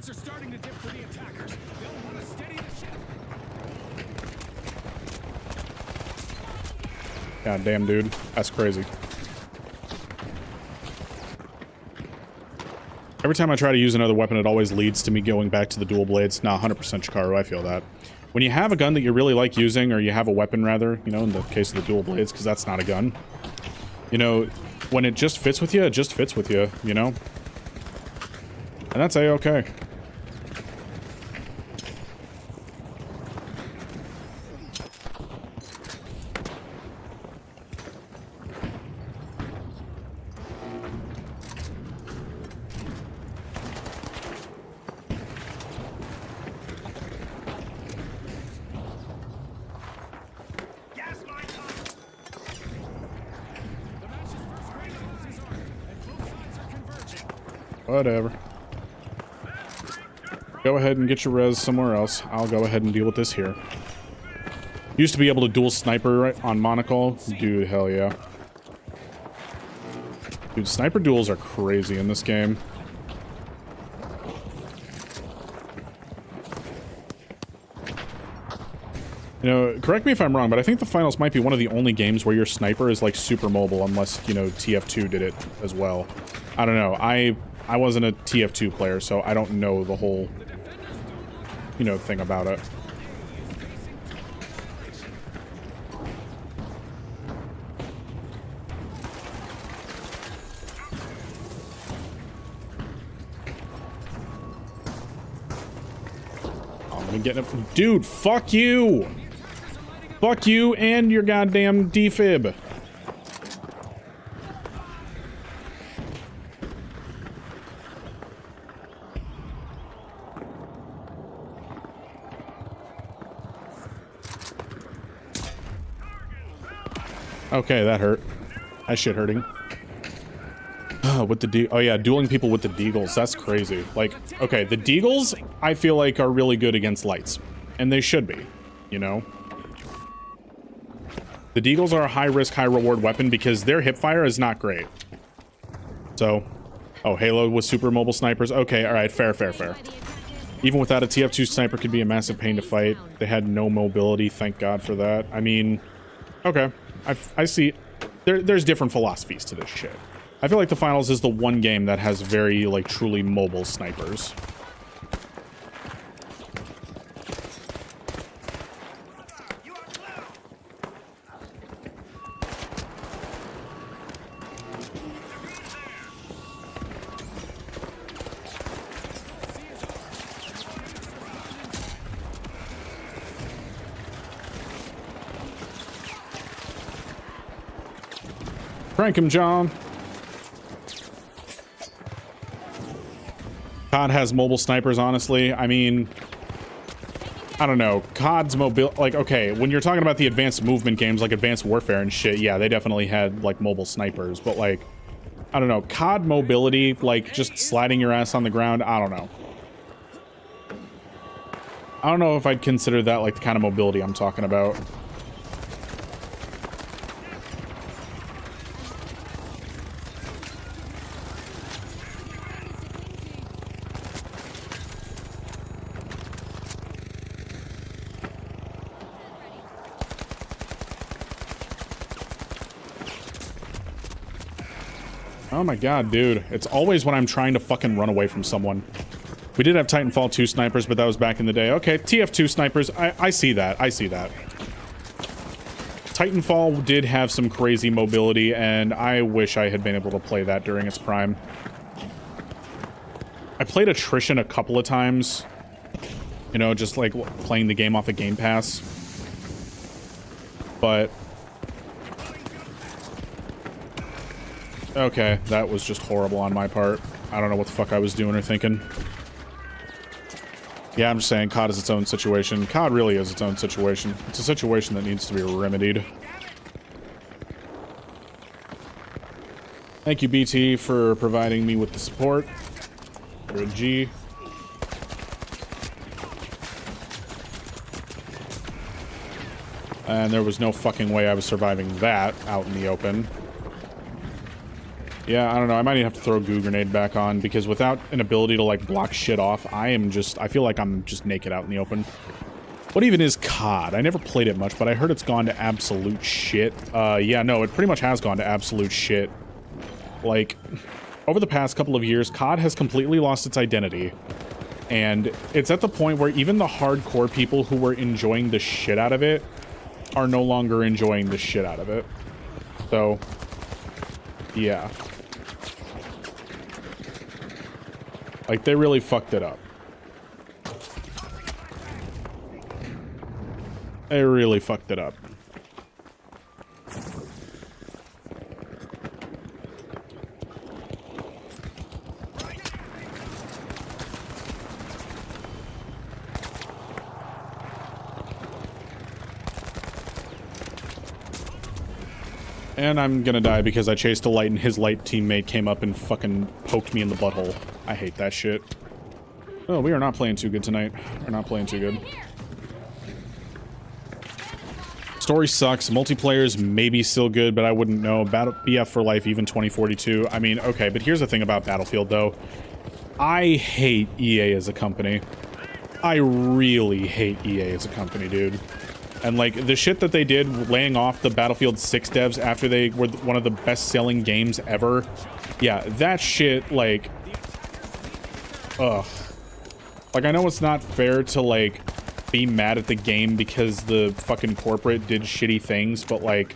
Targets are starting to dip for the attackers. They'll want to steady the ship. God damn, dude. That's crazy. Every time I try to use another weapon, it always leads to me going back to the dual blades. Nah, 100% Chikaru, I feel that. When you have a gun that you really like using, or you have a weapon rather, you know, in the case of the dual blades, because that's not a gun. You know, when it just fits with you, it just fits with you, you know? And that's A-okay. Gas mine up. The match's first ring is on, and both sides are converging. Whatever. Go ahead and get your res somewhere else. I'll go ahead and deal with this here. Used to be able to dual sniper right on Monocle. Dude, hell yeah. Dude, sniper duels are crazy in this game. You know, correct me if I'm wrong, but I think the finals might be one of the only games where your sniper is like super mobile, unless, you know, TF2 did it as well. I don't know. I wasn't a TF2 player, so I don't know the whole, you know, thing about it. I'm gonna get it. Dude, fuck you! Fuck you and your goddamn defib. Okay, that hurt. That shit hurting. With the oh yeah, dueling people with the deagles. That's crazy. Like, okay, the deagles I feel like are really good against lights, and they should be. You know, the deagles are a high risk, high reward weapon because their hip fire is not great. So, oh, Halo with super mobile snipers. Okay, all right, fair, fair, fair. Even without a TF2 sniper could be a massive pain to fight. They had no mobility, thank God for that. I mean, okay, I see. There's different philosophies to this shit. I feel like the finals is the one game that has very, like, truly mobile snipers. Crank him, John. COD has mobile snipers, honestly. I mean, I don't know. COD's mobile, like, okay, when you're talking about the advanced movement games like Advanced Warfare and shit, yeah, they definitely had, like, mobile snipers. But, like, I don't know. COD mobility, like, just sliding your ass on the ground, I don't know. I don't know if I'd consider that, like, the kind of mobility I'm talking about. Oh my god, dude. It's always when I'm trying to fucking run away from someone. We did have Titanfall 2 snipers, but that was back in the day. Okay, TF2 snipers. I see that. I see that. Titanfall did have some crazy mobility, and I wish I had been able to play that during its prime. I played Attrition a couple of times. You know, just like playing the game off of Game Pass. But... okay, that was just horrible on my part. I don't know what the fuck I was doing or thinking. Yeah, I'm just saying, COD is its own situation. COD really is its own situation. It's a situation that needs to be remedied. Thank you, BT, for providing me with the support. You're a G. And there was no fucking way I was surviving that out in the open. Yeah, I don't know. I might even have to throw a goo grenade back on because without an ability to like block shit off, I feel like I'm just naked out in the open. What even is COD? I never played it much, but I heard it's gone to absolute shit. Yeah, no, it pretty much has gone to absolute shit. Like, over the past couple of years, COD has completely lost its identity. And it's at the point where even the hardcore people who were enjoying the shit out of it are no longer enjoying the shit out of it. So, yeah. Like, they really fucked it up. They really fucked it up. And I'm gonna die because I chased a light and his light teammate came up and fucking poked me in the butthole. I hate that shit. Oh, we are not playing too good tonight. We're not playing too good. Story sucks. Multiplayer's maybe still good, but I wouldn't know. BF for Life, even 2042. I mean, okay, but here's the thing about Battlefield, though. I hate EA as a company. I really hate EA as a company, dude. And, like, the shit that they did laying off the Battlefield 6 devs after they were one of the best-selling games ever. Yeah, that shit, like... Ugh. Like, I know it's not fair to, like, be mad at the game because the fucking corporate did shitty things, but, like,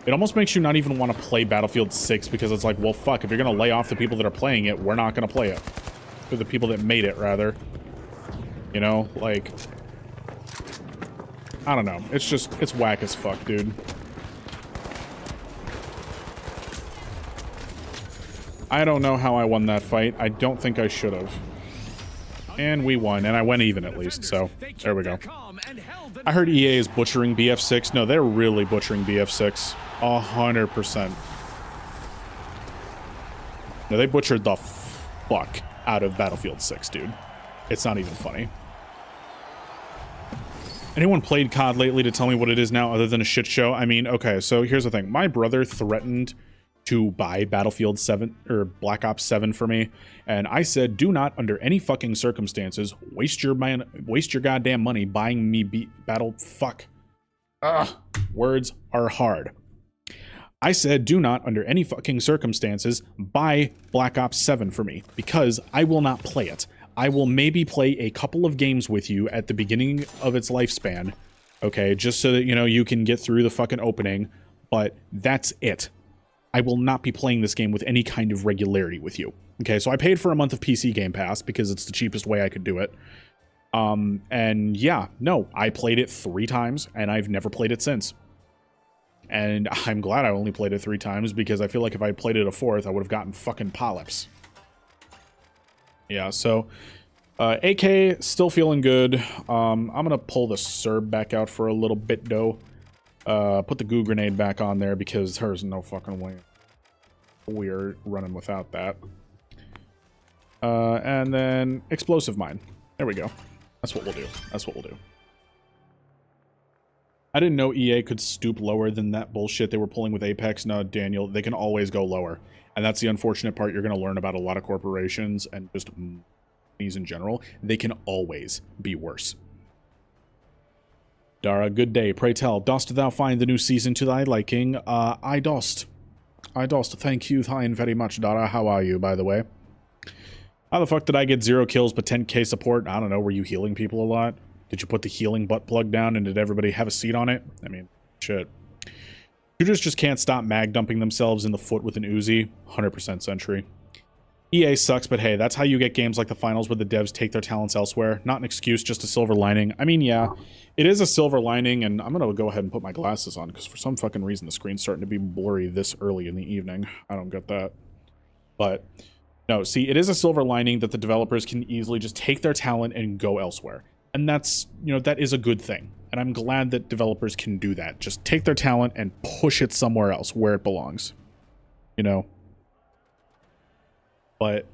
it almost makes you not even want to play Battlefield 6 because it's like, well, fuck, if you're gonna lay off the people that are playing it, we're not gonna play it. Or the people that made it, rather. You know? Like... I don't know. It's just, it's whack as fuck, dude. I don't know how I won that fight. I don't think I should have. And we won, and I went even at least, so there we go. I heard EA is butchering BF6. No, they're really butchering BF6. 100%. No, they butchered the fuck out of Battlefield 6, dude. It's not even funny. Anyone played COD lately to tell me what it is now other than a shit show? I mean, okay, so here's the thing. My brother threatened to buy Battlefield 7 or Black Ops 7 for me, and I said, do not under any fucking circumstances waste your goddamn money buying me fuck. Ugh, words are hard. I said, do not under any fucking circumstances buy Black Ops 7 for me because I will not play it. I will maybe play a couple of games with you at the beginning of its lifespan, okay, just so that, you know, you can get through the fucking opening, but that's it. I will not be playing this game with any kind of regularity with you, okay? So I paid for a month of PC Game Pass because it's the cheapest way I could do it. And yeah, no, I played it 3 times, and I've never played it since. And I'm glad I only played it 3 times because I feel like if I had played it a 4th, I would have gotten fucking polyps. Yeah, so AK still feeling good. I'm gonna pull the Serb back out for a little bit though. Put the goo grenade back on there because there's no fucking way we're running without that. And then explosive mine. There we go. That's what we'll do. That's what we'll do. I didn't know EA could stoop lower than that bullshit they were pulling with Apex. No, Daniel, they can always go lower. And that's the unfortunate part you're going to learn about a lot of corporations and just companies in general. They can always be worse. Dara, good day. Pray tell, dost thou find the new season to thy liking? I dost. I dost. Thank you thine very much, Dara. How are you, by the way? How the fuck did I get 0 kills but 10k support? I don't know. Were you healing people a lot? Did you put the healing butt plug down and did everybody have a seat on it? I mean, shit. Shooters just can't stop mag dumping themselves in the foot with an Uzi. 100% Sentry. EA sucks, but hey, that's how you get games like the finals where the devs take their talents elsewhere. Not an excuse, just a silver lining. I mean, yeah, it is a silver lining, and I'm gonna go ahead and put my glasses on, because for some fucking reason the screen's starting to be blurry this early in the evening. I don't get that. But, no, see, it is a silver lining that the developers can easily just take their talent and go elsewhere. And that's, you know, that is a good thing. And I'm glad that developers can do that. Just take their talent and push it somewhere else where it belongs. You know? But,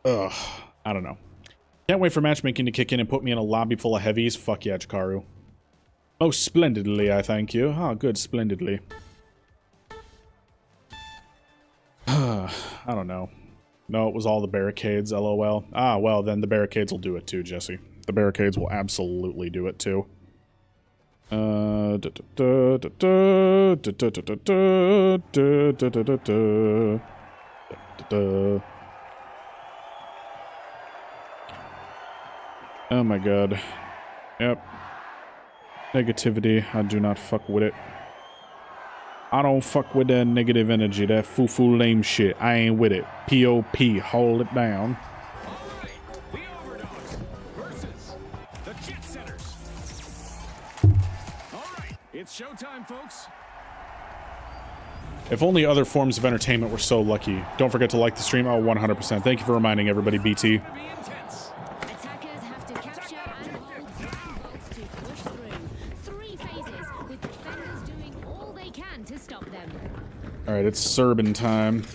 ugh, I don't know. Can't wait for matchmaking to kick in and put me in a lobby full of heavies. Fuck yeah, Jakaru. Oh, splendidly, I thank you. Ah, good, splendidly. I don't know. No, it was all the barricades, lol. Ah, well, then the barricades will do it too, Jesse. The barricades will absolutely do it too. Oh my god. Yep. Negativity. I do not fuck with it. I don't fuck with that negative energy, that foo-foo lame shit. I ain't with it. P.O.P. Hold it down. All right, the Overdogs versus the Jet Setters. All right, it's showtime, folks. If only other forms of entertainment were so lucky. Don't forget to like the stream. Oh, 100%. Thank you for reminding everybody, BT. Be intense. Attackers have to capture and hold ground bolts to push through. 3 phases, with defenders doing all they can to stop them. Alright, it's Serban time.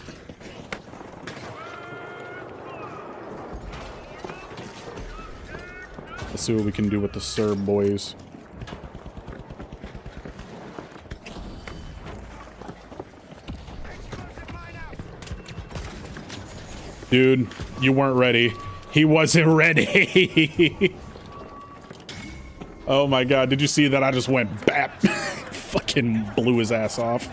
Let's see what we can do with the Serb boys. Dude, you weren't ready. He wasn't ready. Oh my god, did you see that? I just went bap. Fucking blew his ass off.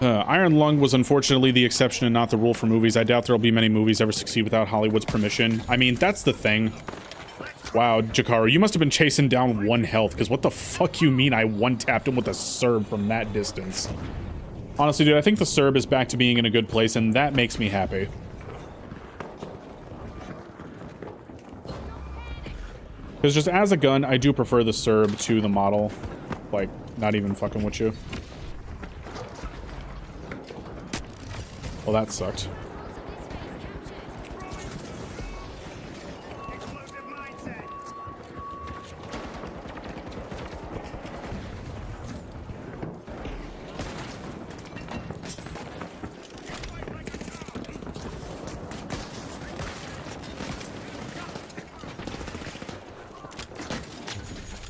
Iron Lung was unfortunately the exception and not the rule for movies. I doubt there'll be many movies ever succeed without Hollywood's permission. I mean, that's the thing. Wow, Jakaru, you must have been chasing down 1 health, because what the fuck you mean I one-tapped him with a Serb from that distance? Honestly, dude, I think the Serb is back to being in a good place, and that makes me happy. Because just as a gun, I do prefer the Serb to the model. Like, not even fucking with you. Well, that sucked.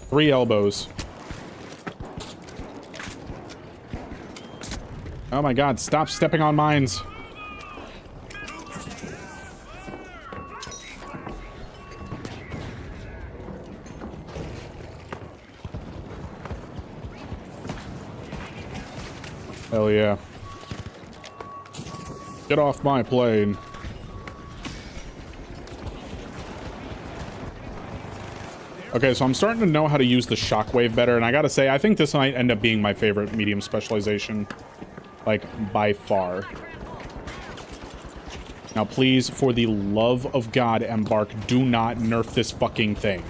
Three elbows. Oh my god, stop stepping on mines. Hell yeah. Get off my plane. Okay, so I'm starting to know how to use the shockwave better, and I gotta say, I think this might end up being my favorite medium specialization. Like, by far. Now, please, for the love of God, Embark, do not nerf this fucking thing.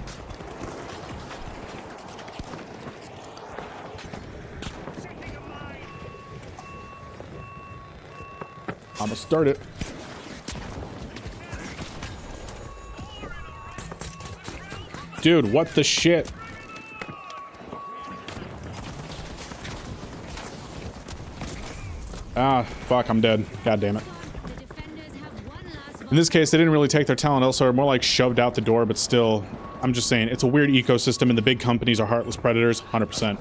I'ma start it. Dude, what the shit? Ah, fuck, I'm dead. God damn it. In this case, they didn't really take their talent elsewhere, more like shoved out the door, but still, I'm just saying, it's a weird ecosystem and the big companies are heartless predators, 100%.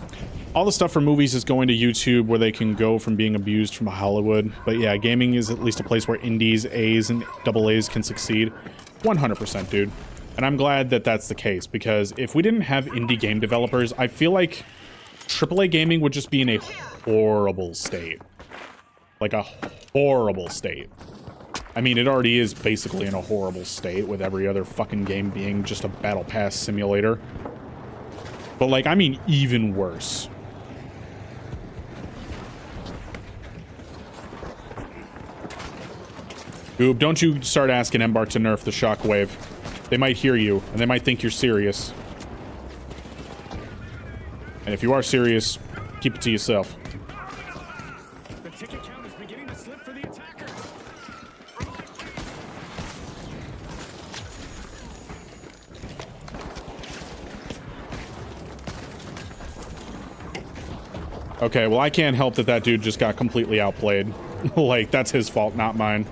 All the stuff for movies is going to YouTube where they can go from being abused from Hollywood. But yeah, gaming is at least a place where indies, A's, and double A's can succeed. 100%, dude. And I'm glad that that's the case, because if we didn't have indie game developers, I feel like AAA gaming would just be in a horrible state. Like a horrible state. I mean, it already is basically in a horrible state, with every other fucking game being just a battle pass simulator. But like, I mean, even worse. Oob, don't you start asking Embark to nerf the shockwave. They might hear you, and they might think you're serious. And if you are serious, keep it to yourself. The ticket count is beginning to slip for the attackers. Okay, well, I can't help that that dude just got completely outplayed. Like, that's his fault, not mine.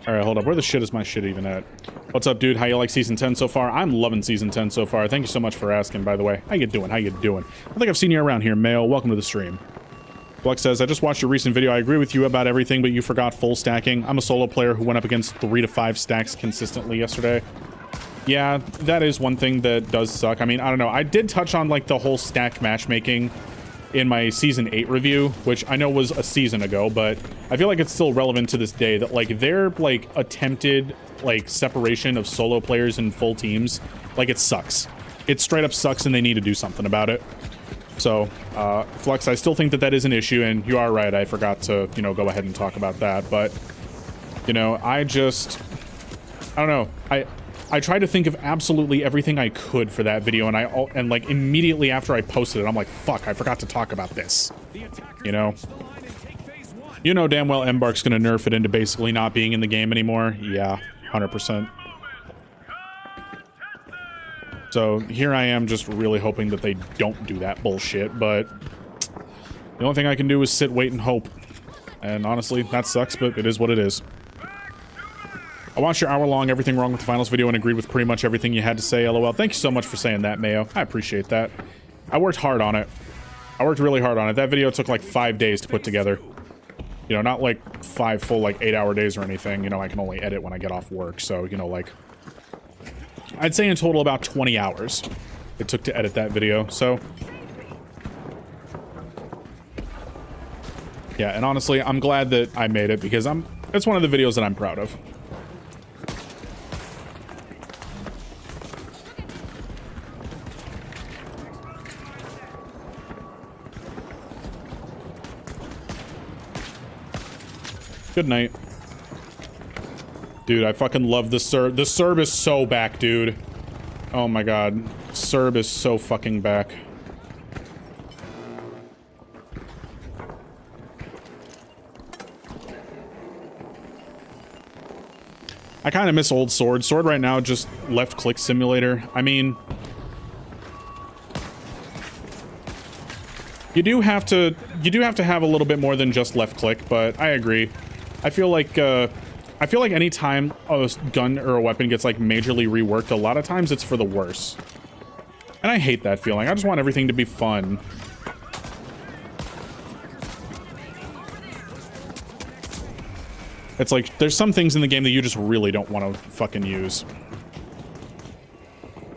Alright, hold up. Where the shit is my shit even at? What's up, dude? How you like Season 10 so far? I'm loving Season 10 so far. Thank you so much for asking, by the way. How you doing? How you doing? I think I've seen you around here, Mayo. Welcome to the stream. Flux says, I just watched your recent video. I agree with you about everything, but you forgot full stacking. I'm a solo player who went up against 3 to 5 stacks consistently yesterday. Yeah, that is one thing that does suck. I mean, I don't know. I did touch on, like, the whole stacked matchmaking in my Season 8 review, which I know was a season ago, but I feel like it's still relevant to this day that, like, their, like, attempted, like, separation of solo players and full teams, like, it sucks. It straight up sucks, and they need to do something about it. So, Flux, I still think that that is an issue, and you are right. I forgot to, you know, go ahead and talk about that, but, you know, I don't know. I tried to think of absolutely everything I could for that video, and like immediately after I posted it, I'm like, fuck, I forgot to talk about this. You know? You know damn well Embark's gonna nerf it into basically not being in the game anymore. Yeah, 100%. So here I am just really hoping that they don't do that bullshit, but the only thing I can do is sit, wait, and hope. And honestly, that sucks, but it is what it is. I watched your hour-long Everything Wrong with the Finals video and agreed with pretty much everything you had to say, LOL. Thank you so much for saying that, Mayo. I appreciate that. I worked hard on it. I worked really hard on it. That video took like 5 days to put together. You know, not like 5 full, like, 8-hour days or anything. You know, I can only edit when I get off work. So, you know, like, I'd say in total about 20 hours it took to edit that video. So, yeah, and honestly, I'm glad that I made it because it's one of the videos that I'm proud of. Good night. Dude, I fucking love the Serb. The Serb is so back, dude. Oh my god. Serb is so fucking back. I kind of miss old Sword. Sword right now just left-click simulator. I mean, you do have to have a little bit more than just left-click, but I agree. I feel like any time a gun or a weapon gets like majorly reworked, a lot of times it's for the worse. And I hate that feeling. I just want everything to be fun. It's like, there's some things in the game that you just really don't want to fucking use.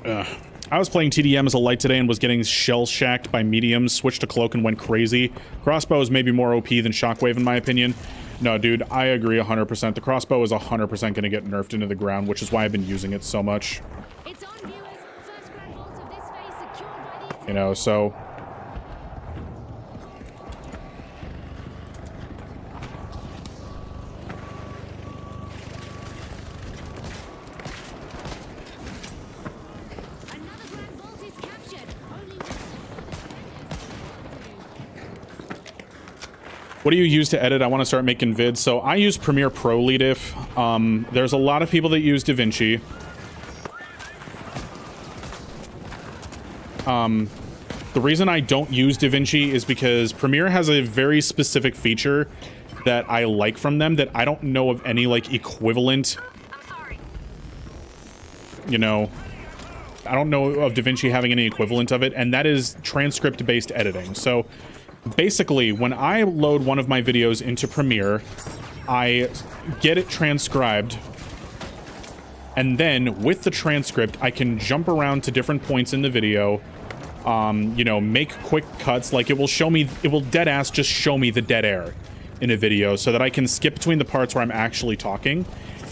Ugh. I was playing TDM as a light today and was getting shell-shacked by mediums, switched to cloak and went crazy. Crossbow is maybe more OP than shockwave in my opinion. No, dude, I agree 100%. The crossbow is 100% going to get nerfed into the ground, which is why I've been using it so much. It's on, viewers. First grand vault of this phase secured by the... You know, so... Another grand vault is captured. Only What do you use to edit? I want to start making vids. So I use Premiere Pro lead if. There's a lot of people that use DaVinci. The reason I don't use DaVinci is because Premiere has a very specific feature that I like from them that I don't know of any like equivalent. You know, I don't know of DaVinci having any equivalent of it, and that is transcript-based editing. So basically, when I load one of my videos into Premiere, I get it transcribed, and then with the transcript, I can jump around to different points in the video, you know, make quick cuts. Like, it will dead ass just show me the dead air in a video so that I can skip between the parts where I'm actually talking.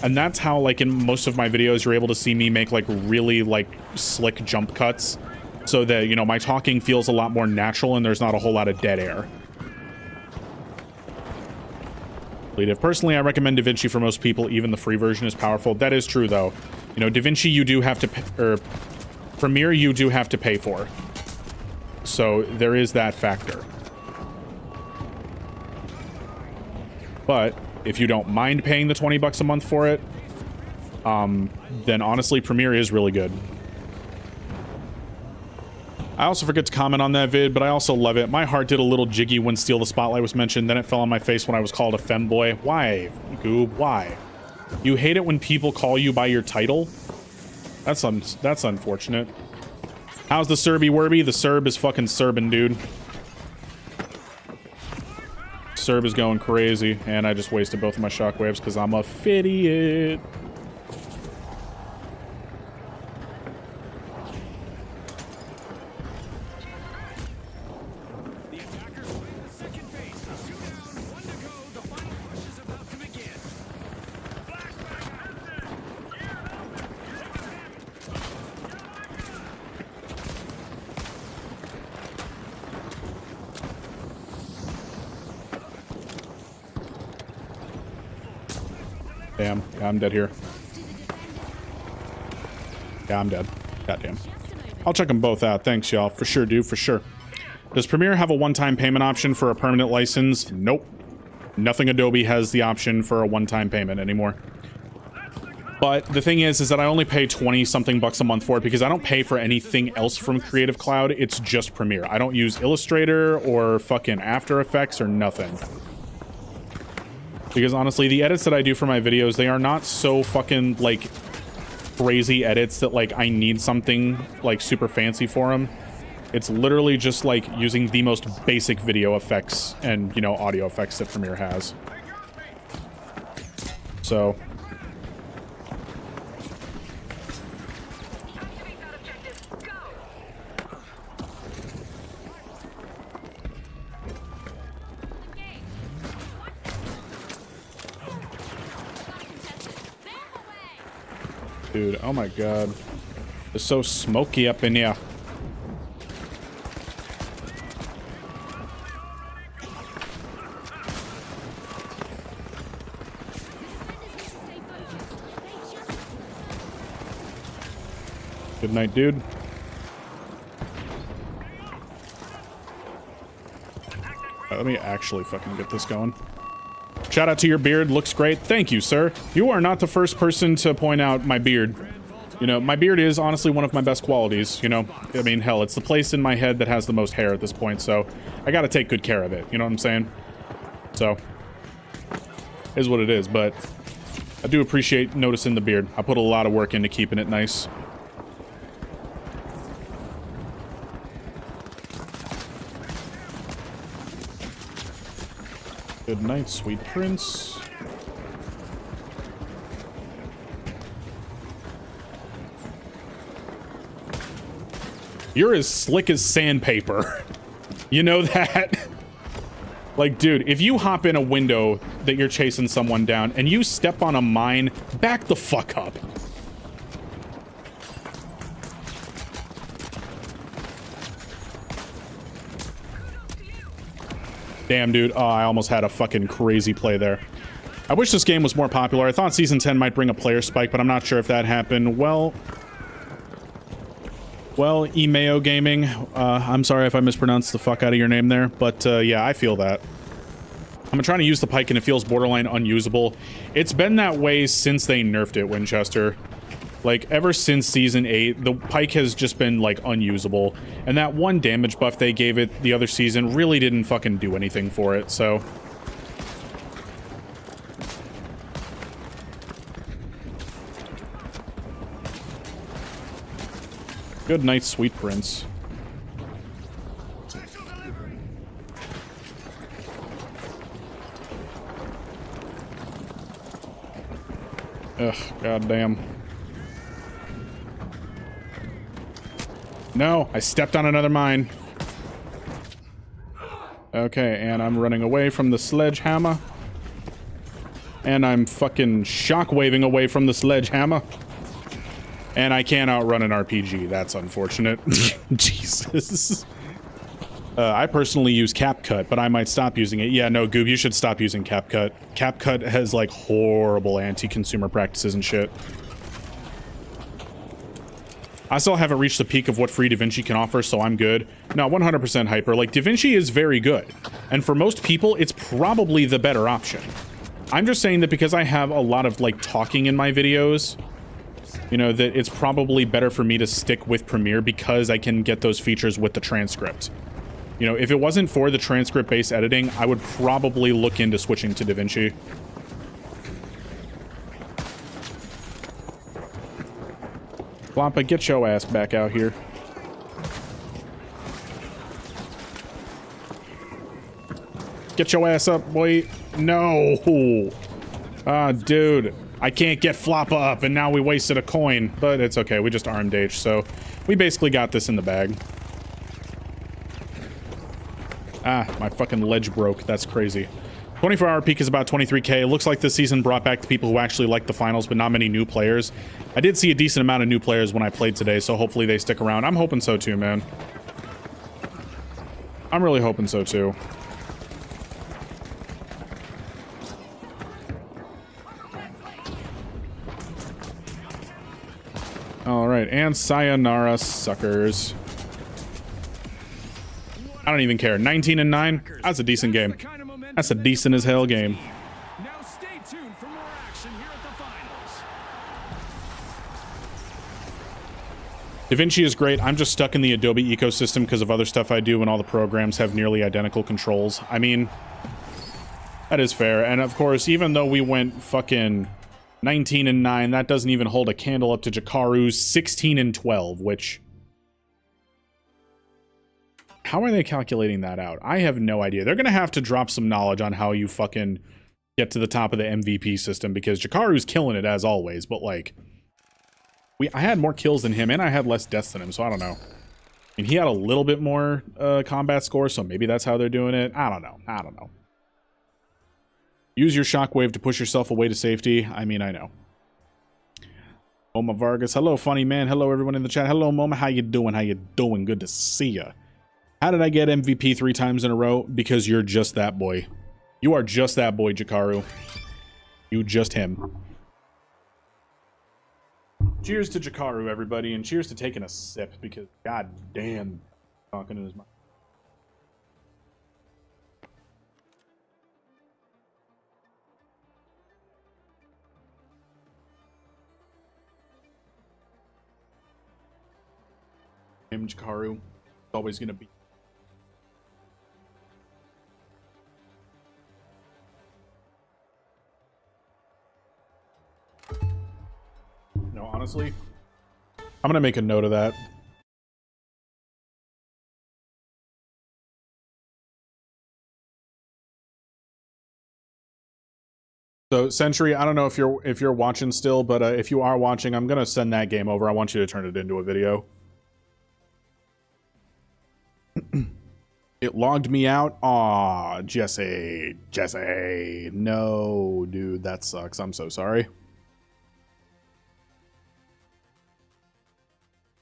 And that's how, like, in most of my videos, you're able to see me make, like, really, like, slick jump cuts. So that, you know, my talking feels a lot more natural and there's not a whole lot of dead air. Personally, I recommend DaVinci for most people. Even the free version is powerful. That is true, though. You know, DaVinci you do have to pay, or Premiere you do have to pay for. So there is that factor. But if you don't mind paying the 20 bucks a month for it, then honestly, Premiere is really good. I also forget to comment on that vid, but I also love it. My heart did a little jiggy when Steal the Spotlight was mentioned, then it fell on my face when I was called a femboy. Why, Goob? Why? You hate it when people call you by your title? That's unfortunate. How's the Serby Werby? The Serb is fucking Serbin, dude. Serb is going crazy, and I just wasted both of my shockwaves because I'm a idiot. The attackers win the second phase. 2 down, 1 to go. The final push is about to begin. Damn. Yeah, I'm dead here. Yeah, I'm dead. Goddamn. I'll check them both out. Thanks, y'all. For sure, dude. For sure. Does Premiere have a one-time payment option for a permanent license? Nope. Nothing Adobe has the option for a one-time payment anymore. But the thing is that I only pay 20-something bucks a month for it because I don't pay for anything else from Creative Cloud. It's just Premiere. I don't use Illustrator or fucking After Effects or nothing. Because honestly, the edits that I do for my videos, they are not so fucking, like, crazy edits that, like, I need something, like, super fancy for them. It's literally just, like, using the most basic video effects and, you know, audio effects that Premiere has. So... Dude, oh my god. It's so smoky up in here. Good night, dude. Let me actually fucking get this going. Shout out to your beard. Looks great. Thank you, sir. You are not the first person to point out my beard. You know, my beard is honestly one of my best qualities, you know? I mean, hell, it's the place in my head that has the most hair at this point, so I gotta take good care of it. You know what I'm saying? So, is what it is, but I do appreciate noticing the beard. I put a lot of work into keeping it nice. Good night, sweet prince. You're as slick as sandpaper. You know that? Like, dude, if you hop in a window that you're chasing someone down and you step on a mine, back the fuck up. Damn, dude. Oh, I almost had a fucking crazy play there. I wish this game was more popular. I thought Season 10 might bring a player spike, but I'm not sure if that happened. Well, Emeo Gaming, I'm sorry if I mispronounced the fuck out of your name there, but yeah, I feel that. I'm trying to use the pike and it feels borderline unusable. It's been that way since they nerfed it, Winchester. Like, ever since Season 8, the pike has just been, like, unusable. And that one damage buff they gave it the other season really didn't fucking do anything for it, so... Good night, sweet prince. Ugh, goddamn. No, I stepped on another mine. Okay, and I'm running away from the sledgehammer. And I'm fucking shockwaving away from the sledgehammer. And I can't outrun an RPG. That's unfortunate. Jesus. I personally use CapCut, but I might stop using it. Yeah, no, Goob, you should stop using CapCut. CapCut has, like, horrible anti-consumer practices and shit. I still haven't reached the peak of what free DaVinci can offer, so I'm good. No, 100% hyper. Like, DaVinci is very good. And for most people, it's probably the better option. I'm just saying that because I have a lot of, like, talking in my videos, you know, that it's probably better for me to stick with Premiere because I can get those features with the transcript. You know, if it wasn't for the transcript-based editing, I would probably look into switching to DaVinci. Floppa, get your ass back out here. Get your ass up, boy. No. Ah, dude. I can't get Floppa up, and now we wasted a coin. But it's okay. We just armed H, so we basically got this in the bag. Ah, my fucking ledge broke. That's crazy. 24-hour peak is about 23k. It looks like this season brought back the people who actually like the finals, but not many new players. I did see a decent amount of new players when I played today, so hopefully they stick around. I'm hoping so too, man. I'm really hoping so too. Alright, and sayonara, suckers. I don't even care. 19 and 9? That's a decent game. That's a decent as hell game. Now stay tuned for more action here at the finals. DaVinci is great. I'm just stuck in the Adobe ecosystem because of other stuff I do, and all the programs have nearly identical controls. I mean, that is fair. And of course, even though we went fucking 19 and 9, that doesn't even hold a candle up to Jakaru's 16 and 12, which... How are they calculating that out? I have no idea. They're going to have to drop some knowledge on how you fucking get to the top of the MVP system, because Jakaru's killing it as always, but like... I had more kills than him, and I had less deaths than him, so I don't know. I mean, he had a little bit more combat score, so maybe that's how they're doing it. I don't know. I don't know. Use your shockwave to push yourself away to safety. I mean, I know. Moma Vargas. Hello, funny man. Hello, everyone in the chat. Hello, Moma. How you doing? How you doing? Good to see ya. How did I get MVP 3 times in a row? Because you're just that boy. You are just that boy, Jakaru. You just him. Cheers to Jakaru, everybody, and cheers to taking a sip, because god damn, talking in his mind. Him, Jakaru, always gonna be. No, honestly, I'm gonna make a note of that. So, Sentry, I don't know if you're watching still, but if you are watching, I'm gonna send that game over. I want you to turn it into a video. It logged me out. Aw, Jesse. No, dude, that sucks. I'm so sorry.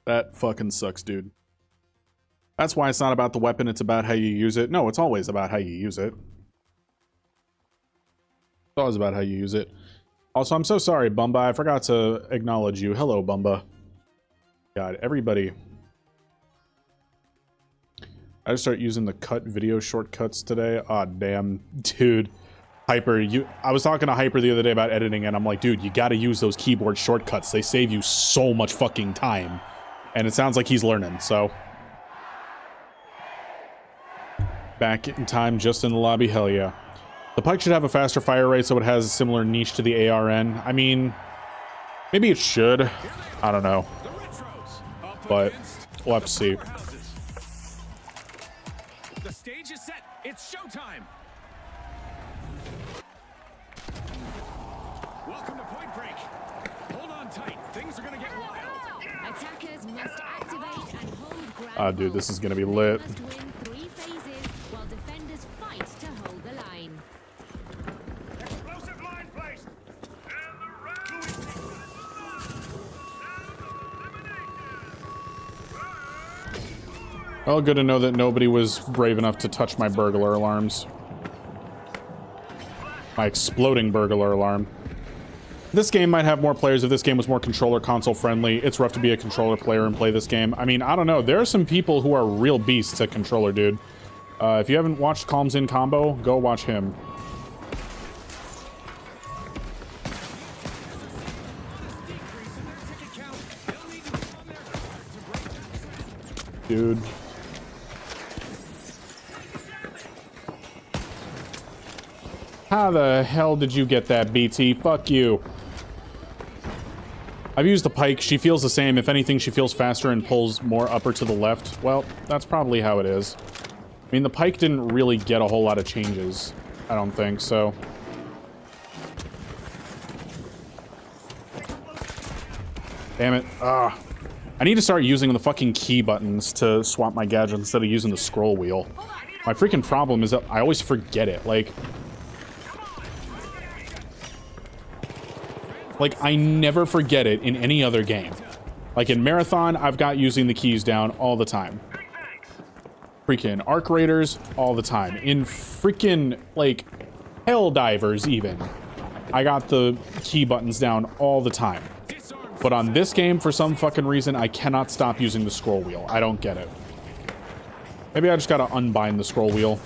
That fucking sucks, dude. That's why it's not about the weapon, it's about how you use it. No, it's always about how you use it. It's always about how you use it. Also, I'm so sorry, Bumba. I forgot to acknowledge you. Hello, Bumba. God, everybody. I just start using the cut video shortcuts today. Aw, damn. Dude. Hyper, I was talking to Hyper the other day about editing, and I'm like, dude, you gotta use those keyboard shortcuts. They save you so much fucking time. And it sounds like he's learning, so. Back in time, just in the lobby, hell yeah. The Pike should have a faster fire rate, so it has a similar niche to the ARN. I mean, maybe it should. I don't know. But we'll have to see. The stage is set. It's showtime. Welcome to Point Break. Hold on tight. Things are gonna get wild. Attackers must activate and hold ground. Dude, this is gonna be lit. Must win 3 phases while defenders fight to hold the line. Explosive line placed. And the round Oh, good to know that nobody was brave enough to touch my burglar alarms. My exploding burglar alarm. This game might have more players if this game was more controller console friendly. It's rough to be a controller player and play this game. I mean, I don't know. There are some people who are real beasts at controller, dude. If you haven't watched Calms in Combo, go watch him. Dude. How the hell did you get that, BT? Fuck you. I've used the pike. She feels the same. If anything, she feels faster and pulls more upper to the left. Well, that's probably how it is. I mean, the pike didn't really get a whole lot of changes. I don't think, so... Damn it. I need to start using the fucking key buttons to swap my gadget instead of using the scroll wheel. My freaking problem is that I always forget it. Like, I never forget it in any other game. Like, in Marathon, I've got using the keys down all the time. Freaking Arc Raiders, all the time. In freaking, like, Helldivers, even. I got the key buttons down all the time. But on this game, for some fucking reason, I cannot stop using the scroll wheel. I don't get it. Maybe I just gotta unbind the scroll wheel.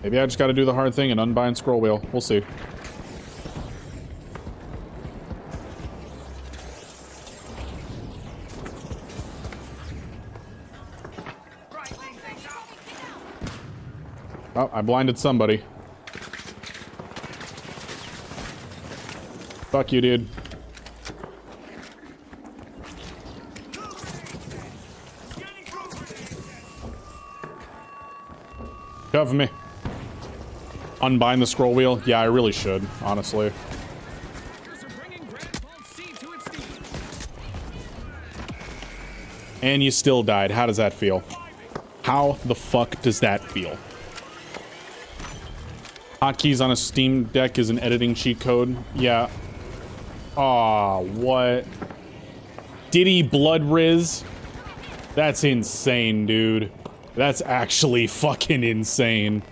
Maybe I just gotta do the hard thing and unbind scroll wheel. We'll see. Oh, I blinded somebody. Fuck you, dude. Cover me. Unbind the scroll wheel? Yeah, I really should, honestly. And you still died. How does that feel? How the fuck does that feel? Hotkeys on a Steam Deck is an editing cheat code. Yeah. Aw, what? Diddy Blood Riz? That's insane, dude. That's actually fucking insane.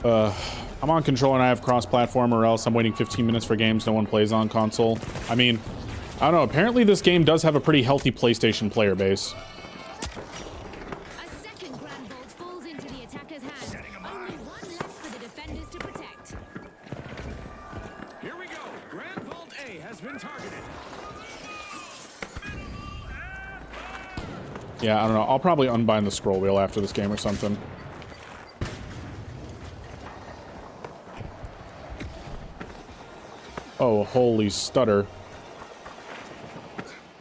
I'm on controller and I have cross-platform, or else I'm waiting 15 minutes for games no one plays on console. I mean, I don't know. Apparently this game does have a pretty healthy PlayStation player base. Yeah, I don't know. I'll probably unbind the scroll wheel after this game or something. Oh, holy stutter.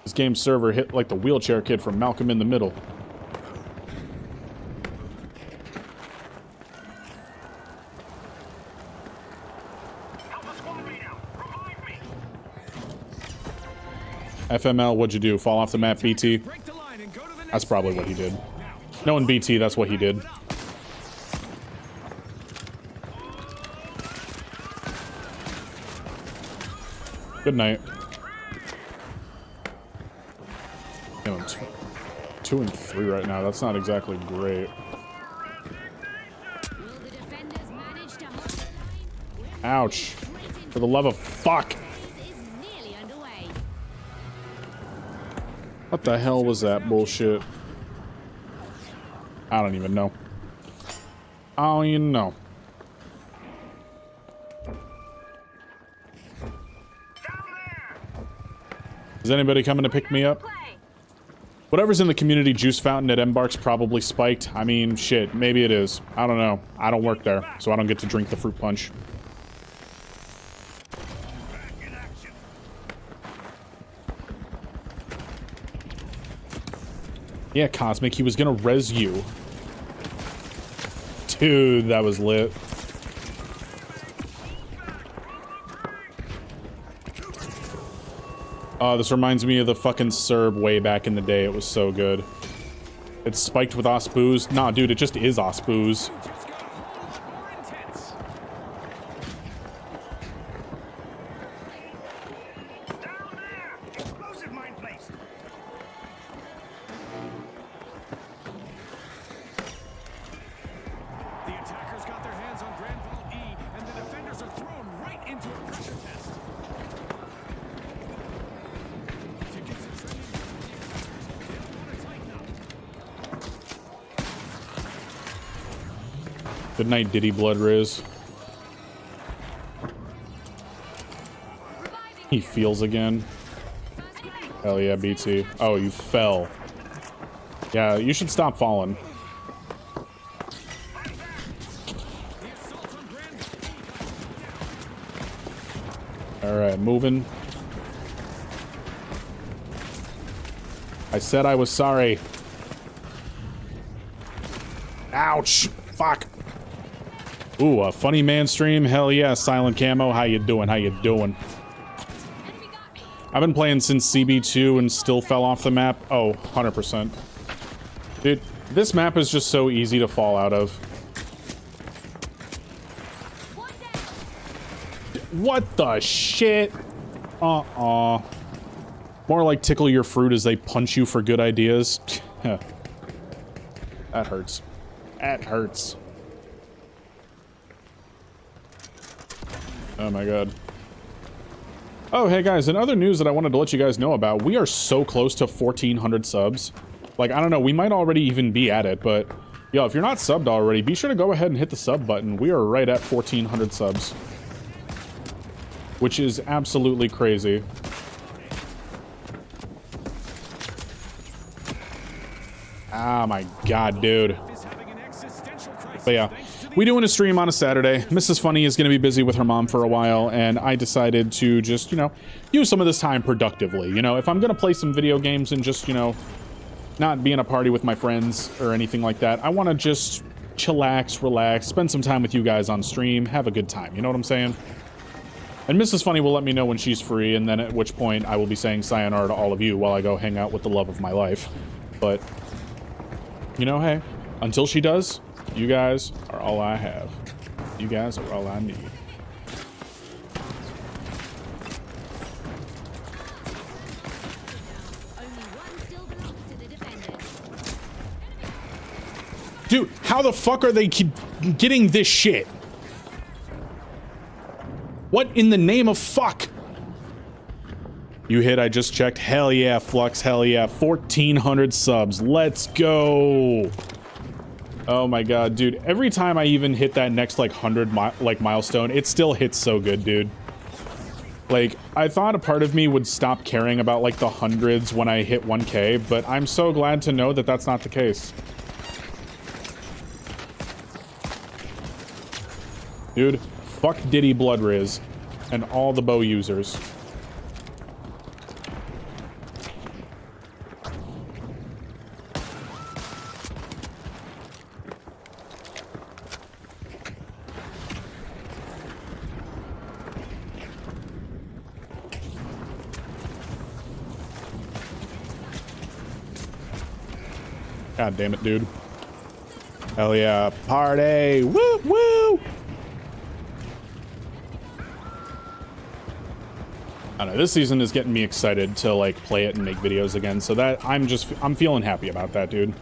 This game's server hit like the wheelchair kid from Malcolm in the Middle. FML, what'd you do? Fall off the map, BT? That's probably what he did. Knowing BT, that's what he did. Good night. Yeah, I'm 2 and 3 right now. That's not exactly great. Ouch. For the love of fuck. What the hell was that bullshit? I don't even know. I don't even know. Is anybody coming to pick me up? Whatever's in the community juice fountain at Embark's probably spiked. I mean, shit, maybe it is. I don't know. I don't work there, so I don't get to drink the fruit punch. Yeah, Cosmic, he was gonna res you. Dude, that was lit. This reminds me of the fucking Serb way back in the day. It was so good. It's spiked with Osbooze. Nah, dude, it just is Osbooze. Good night, Diddy Blood Riz. He feels again. Hell yeah, BT. Oh, you fell. Yeah, you should stop falling. Alright, moving. I said I was sorry. Ouch! Fuck! Ooh, a funny man stream? Hell yeah, Silent Camo. How you doing? How you doing? I've been playing since CB2 and still fell off the map. Oh, 100%. Dude, this map is just so easy to fall out of. What the shit? More like tickle your fruit as they punch you for good ideas. That hurts. That hurts. Oh my god. Oh, hey guys, in other news that I wanted to let you guys know about, we are so close to 1,400 subs. Like, I don't know, we might already even be at it, but... Yo, if you're not subbed already, be sure to go ahead and hit the sub button. We are right at 1,400 subs. Which is absolutely crazy. Oh my god, dude. But yeah, we doing a stream on a Saturday. Mrs. Funny is going to be busy with her mom for a while, and I decided to just, you know, use some of this time productively. You know, if I'm going to play some video games and just, you know, not be in a party with my friends or anything like that, I want to just chillax, relax, spend some time with you guys on stream, have a good time. You know what I'm saying? And Mrs. Funny will let me know when she's free, and then at which point I will be saying sayonara to all of you while I go hang out with the love of my life. But, you know, hey, until she does, you guys are all I have. You guys are all I need. Dude, how the fuck are they keep getting this shit? What in the name of fuck? You hit, I just checked. Hell yeah, Flux, hell yeah. 1,400 subs. Let's go. Oh my god, dude. Every time I even hit that next, like, 100 milestone, it still hits so good, dude. Like, I thought a part of me would stop caring about, like, the hundreds when I hit 1K, but I'm so glad to know that that's not the case. Dude, fuck Diddy Blood Riz and all the bow users. God damn it, dude. Hell yeah, party! Woo woo! I don't know, this season is getting me excited to, like, play it and make videos again, so that I'm feeling happy about that, dude.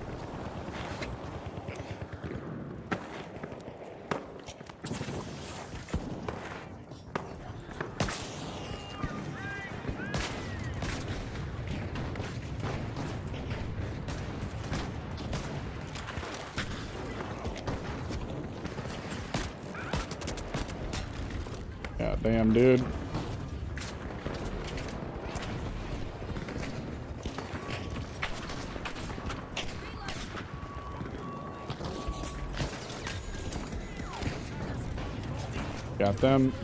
God damn, dude. Got them.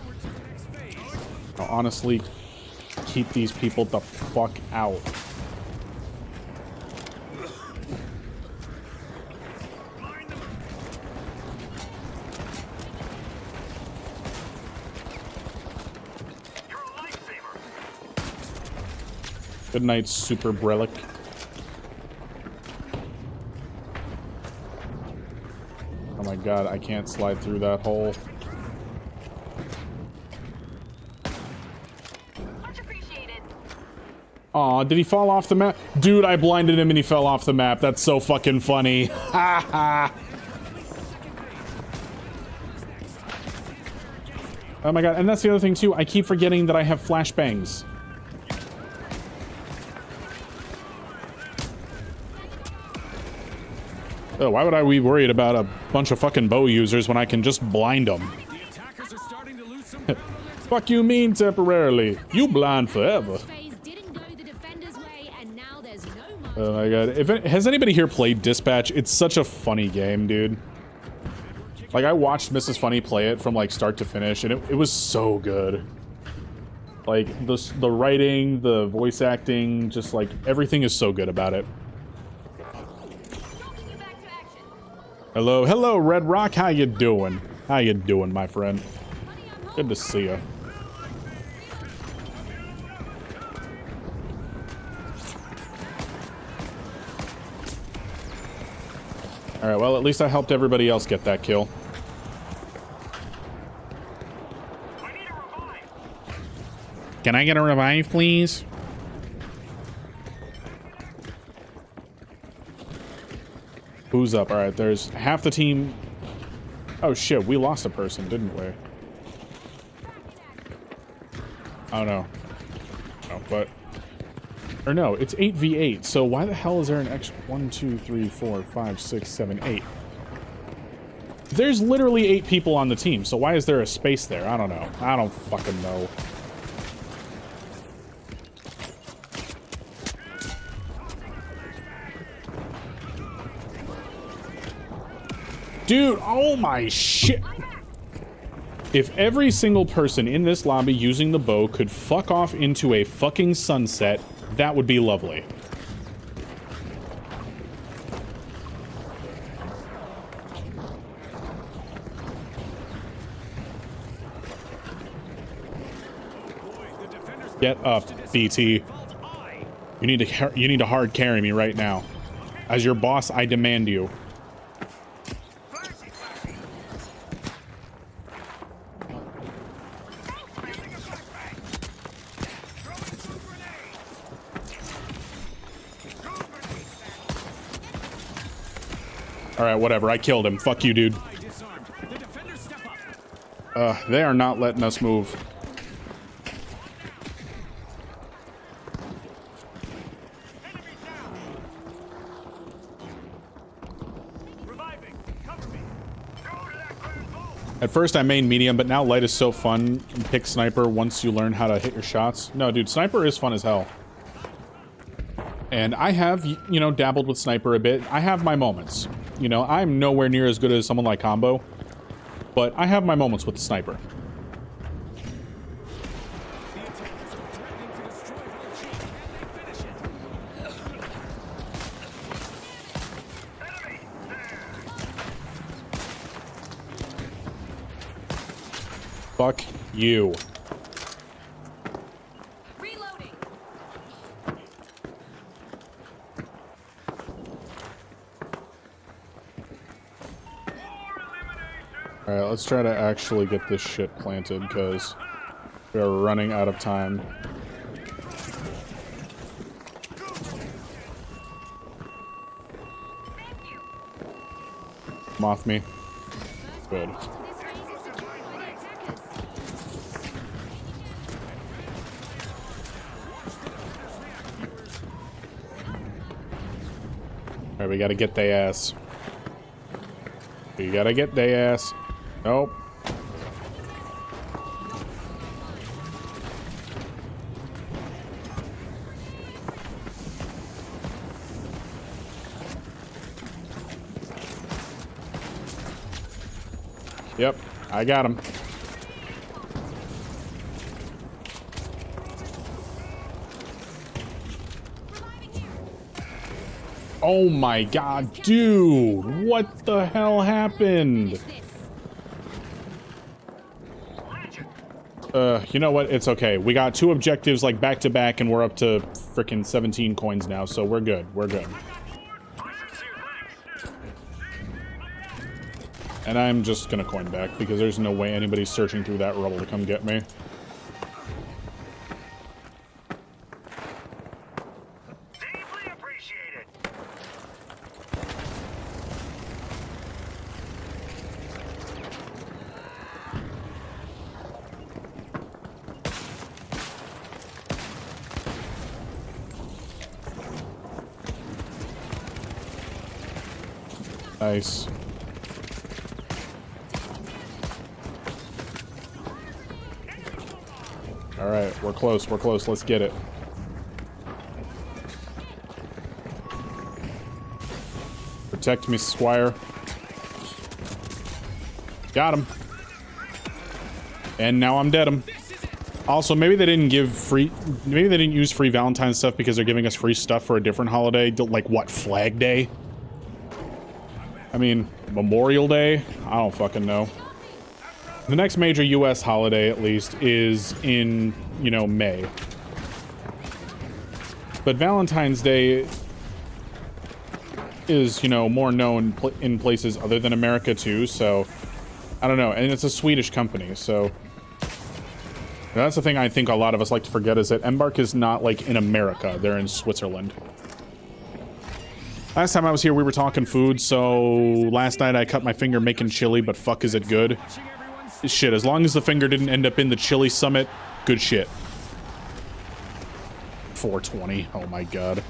I'll honestly keep these people the fuck out. Good night, Super Brelic. Oh my god, I can't slide through that hole. Aw, did he fall off the map? Dude, I blinded him and he fell off the map. That's so fucking funny. Ha ha. Oh my god, and that's the other thing too. I keep forgetting that I have flashbangs. Oh, why would I be worried about a bunch of fucking bow users when I can just blind them? Fuck you mean temporarily? You blind forever. Oh my god. Has anybody here played Dispatch? It's such a funny game, dude. Like, I watched Mrs. Funny play it from, like, start to finish, and it was so good. Like, the writing, the voice acting, just like, everything is so good about it. Hello, Red Rock, how you doing? How you doing, my friend? Good to see you. Alright, well, at least I helped everybody else get that kill. Can I get a revive, please? Who's up? Alright, there's half the team. Oh shit, we lost a person, didn't we? Oh no. No, but... Or no, it's 8v8, so why the hell is there an extra 1, 2, 3, 4, 5, 6, 7, 8? There's literally 8 people on the team, so why is there a space there? I don't know. I don't fucking know. Dude, oh my shit. If every single person in this lobby using the bow could fuck off into a fucking sunset, that would be lovely. Get up, BT. You need to hard carry me right now. As your boss, I demand you. Alright, whatever. I killed him. Fuck you, dude. They are not letting us move. At first I main medium, but now light is so fun. Pick sniper once you learn how to hit your shots. No, dude, sniper is fun as hell. And I have, you know, dabbled with sniper a bit. I have my moments. You know, I'm nowhere near as good as someone like Combo, but I have my moments with the sniper. Fuck you. Reloading. Alright, let's try to actually get this shit planted, because we are running out of time. Moth me. Good. Alright, we gotta get they ass. We gotta get they ass. Nope. Yep, I got him. Oh my god, dude! What the hell happened? You know what? It's okay. We got 2 objectives like back to back and we're up to frickin' 17 coins now, so we're good. We're good. And I'm just gonna coin back because there's no way anybody's searching through that rubble to come get me. Deeply appreciated. Nice. Alright, we're close, let's get it. Protect me, Squire. Got him. And now I'm dead him. Also, maybe they didn't give free... Maybe they didn't use free Valentine's stuff because they're giving us free stuff for a different holiday. Like, what, Flag Day? I mean, Memorial Day? I don't fucking know. The next major U.S. holiday, at least, is in, you know, May. But Valentine's Day is, you know, more known in places other than America, too, so... I don't know, and it's a Swedish company, so... That's the thing I think a lot of us like to forget, is that Embark is not, like, in America. They're in Switzerland. Last time I was here, we were talking food, so... Last night I cut my finger making chili, but fuck is it good. Shit, as long as the finger didn't end up in the chili summit, good shit. 420, oh my god.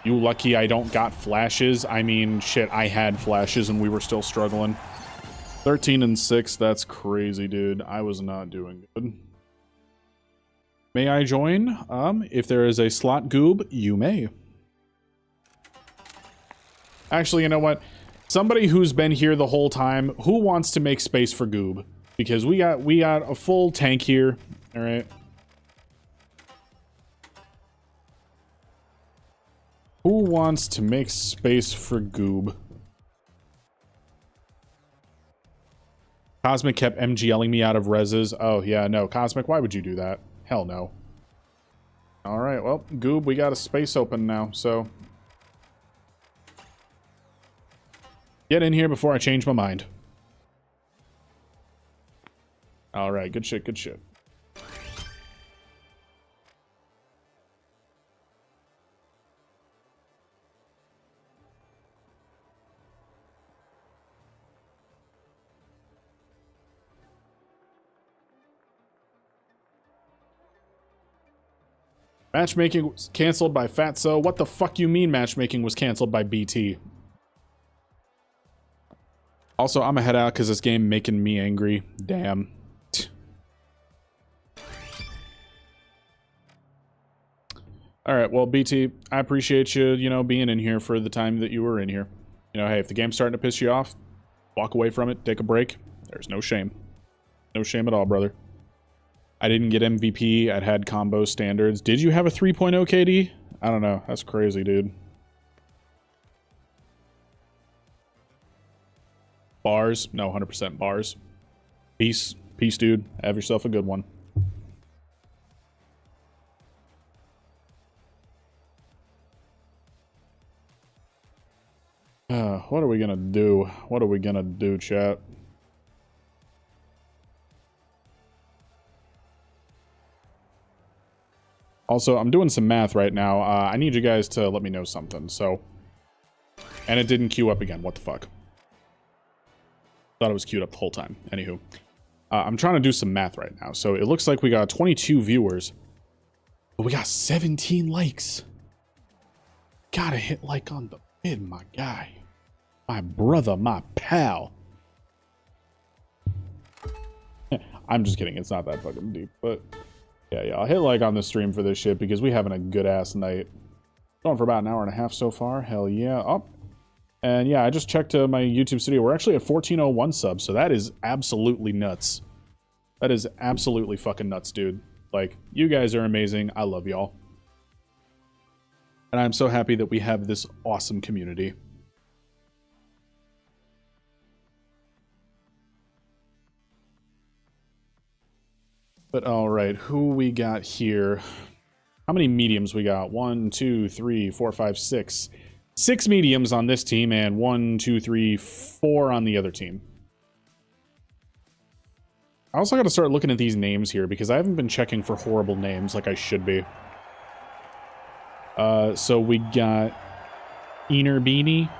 You lucky I don't got flashes. I mean, shit, I had flashes and we were still struggling. 13 and 6, that's crazy, dude. I was not doing good. May I join? If there is a slot goob, you may. Actually, you know what? Somebody who's been here the whole time, who wants to make space for goob? Because we got a full tank here, all right? Who wants to make space for goob? Cosmic kept MGLing me out of reses. Oh, yeah, no. Cosmic, why would you do that? Hell no. Alright, well, goob, we got a space open now, so... Get in here before I change my mind. Alright, good shit, good shit. Matchmaking was canceled by Fatso. What the fuck you mean matchmaking was canceled by BT? Also, I'm gonna head out because this game making me angry. Damn. Alright, well, BT, I appreciate you, you know, being in here for the time that you were in here. You know, hey, if the game's starting to piss you off, walk away from it, take a break. There's no shame. No shame at all, brother. I didn't get MVP. I'd had combo standards. Did you have a 3.0 KD? I don't know. That's crazy, dude. Bars? No, 100% bars. Peace. Peace, dude. Have yourself a good one. What are we gonna do? What are we gonna do, chat? Also, I'm doing some math right now. I need you guys to let me know something, so... And it didn't queue up again. What the fuck? Thought it was queued up the whole time. Anywho. I'm trying to do some math right now. So, it looks like we got 22 viewers. But we got 17 likes. Gotta hit like on the vid, my guy. My brother, my pal. I'm just kidding. It's not that fucking deep, but... Yeah, I'll hit like on the stream for this shit because we having a good-ass night. Going for about an hour and a half so far. Hell yeah. Oh. And yeah, I just checked my YouTube studio. We're actually at 1401 subs, so that is absolutely nuts. That is absolutely fucking nuts, dude. Like, you guys are amazing. I love y'all. And I'm so happy that we have this awesome community. But alright, who we got here? How many mediums we got? 1, 2, 3, 4, 5, 6. 6 mediums on this team, and 1, 2, 3, 4 on the other team. I also gotta start looking at these names here, because I haven't been checking for horrible names like I should be. So we got Ener Beanie,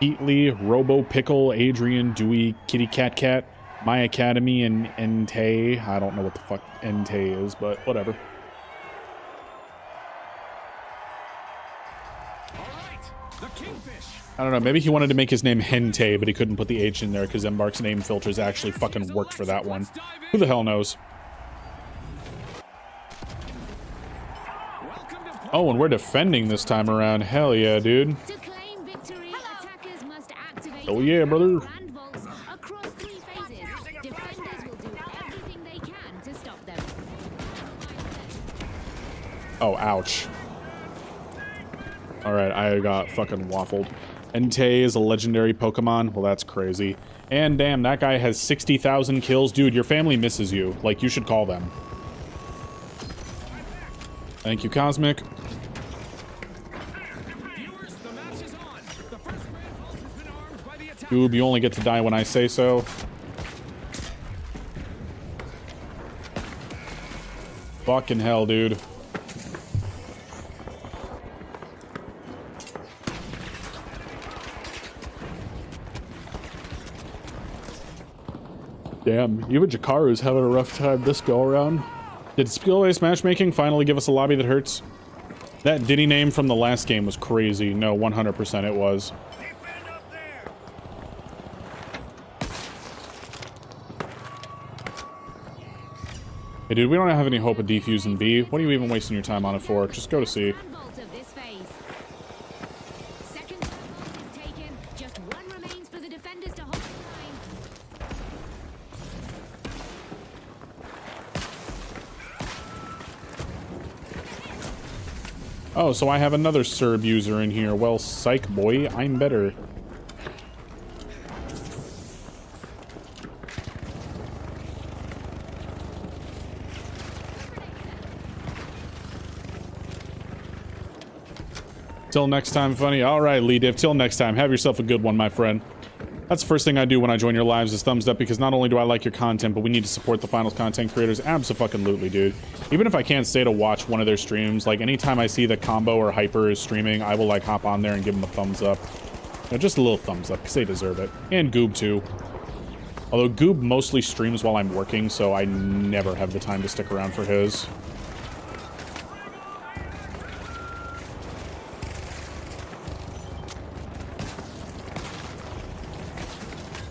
Heatley, Robo Pickle, Adrian, Dewey, Kitty Cat Cat, My Academy, and Entei. I don't know what the fuck Entei is, but whatever. I don't know, maybe he wanted to make his name Hentei, but he couldn't put the H in there because Embark's name filters actually fucking worked for that one. Who the hell knows? Oh, and we're defending this time around. Hell yeah, dude. To claim victory, attackers must activate Oh yeah, brother. grand vaults across 3 phases. Defenders will do everything they can Oh, ouch. Alright, I got fucking waffled. Entei is a legendary Pokemon. Well, that's crazy. And damn, that guy has 60,000 kills. Dude, your family misses you. Like, you should call them. Thank you, Cosmic. Viewers, the match is on. The first Grand Pulse has been armed by the attack. Goob, you only get to die when I say so. Fucking hell, dude. Damn, even Jakaru's having a rough time this go around. Did skill-based matchmaking finally give us a lobby that hurts? That Diddy name from the last game was crazy. No, 100% it was. Defend up there. Hey dude, we don't have any hope of defusing B. What are you even wasting your time on it for? Just go to C. Grand vault of this phase. Second grand vault is taken. Just one remains for the defenders to hold the line. Oh, so I have another Serb user in here. Well, psych boy, I'm better. Till next time, funny. Alright, Lee Div, till next time. Have yourself a good one, my friend. That's the first thing I do when I join your lives is thumbs up, because not only do I like your content, but we need to support the finals content creators. Abso-fucking-lutely, dude. Even if I can't stay to watch one of their streams, like anytime I see that Combo or Hyper is streaming, I will like hop on there and give them a thumbs up. You know, just a little thumbs up, because they deserve it. And Goob, too. Although Goob mostly streams while I'm working, so I never have the time to stick around for his.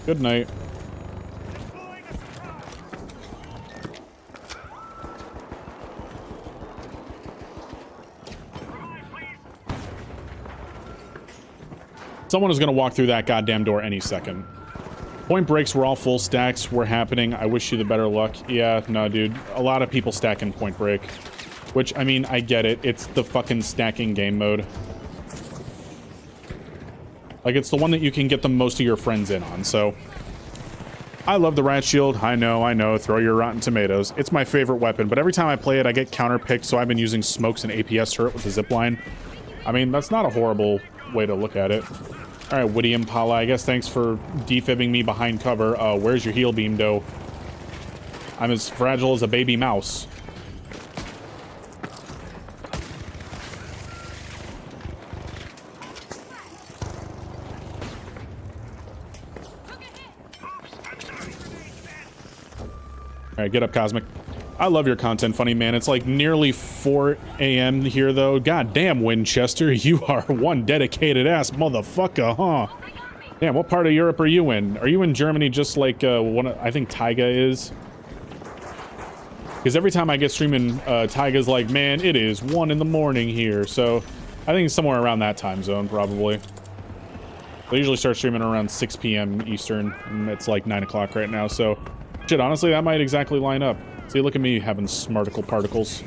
Good night. Someone is going to walk through that goddamn door any second. Point breaks were all full stacks were happening. I wish you the better luck. Yeah, no, dude. A lot of people stack in Point Break. Which, I mean, I get it. It's the fucking stacking game mode. Like, it's the one that you can get the most of your friends in on, so... I love the Rat Shield. I know. Throw your rotten tomatoes. It's my favorite weapon, but every time I play it, I get counterpicked, so I've been using smokes and APS turret with the zipline. I mean, that's not a horrible way to look at it. Alright, Woody Impala, I guess thanks for defibbing me behind cover. Where's your heal beam, though? I'm as fragile as a baby mouse. Alright, get up, Cosmic. I love your content, funny man. It's like nearly 4 a.m. here, though. God damn, Winchester, you are one dedicated ass motherfucker, huh? Damn, what part of Europe are you in? Are you in Germany just like I think Taiga is? Because every time I get streaming, Taiga's like, man, it is 1 in the morning here. So I think it's somewhere around that time zone, probably. They usually start streaming around 6 p.m. Eastern, and it's like 9 o'clock right now, so... Shit, honestly, that might exactly line up. See, look at me having smarticle particles.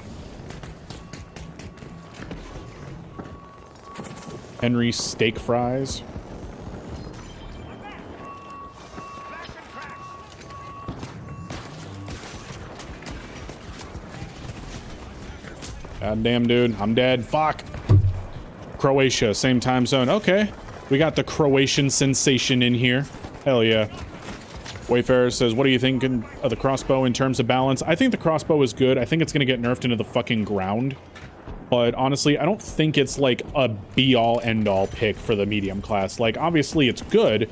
Henry steak fries. God damn, dude. I'm dead. Fuck. Croatia, same time zone. Okay. We got the Croatian sensation in here. Hell yeah. Wayfarer says, what do you think of the crossbow in terms of balance? I think the crossbow is good. I think it's going to get nerfed into the fucking ground. But honestly, I don't think it's like a be-all, end-all pick for the medium class. Like, obviously it's good,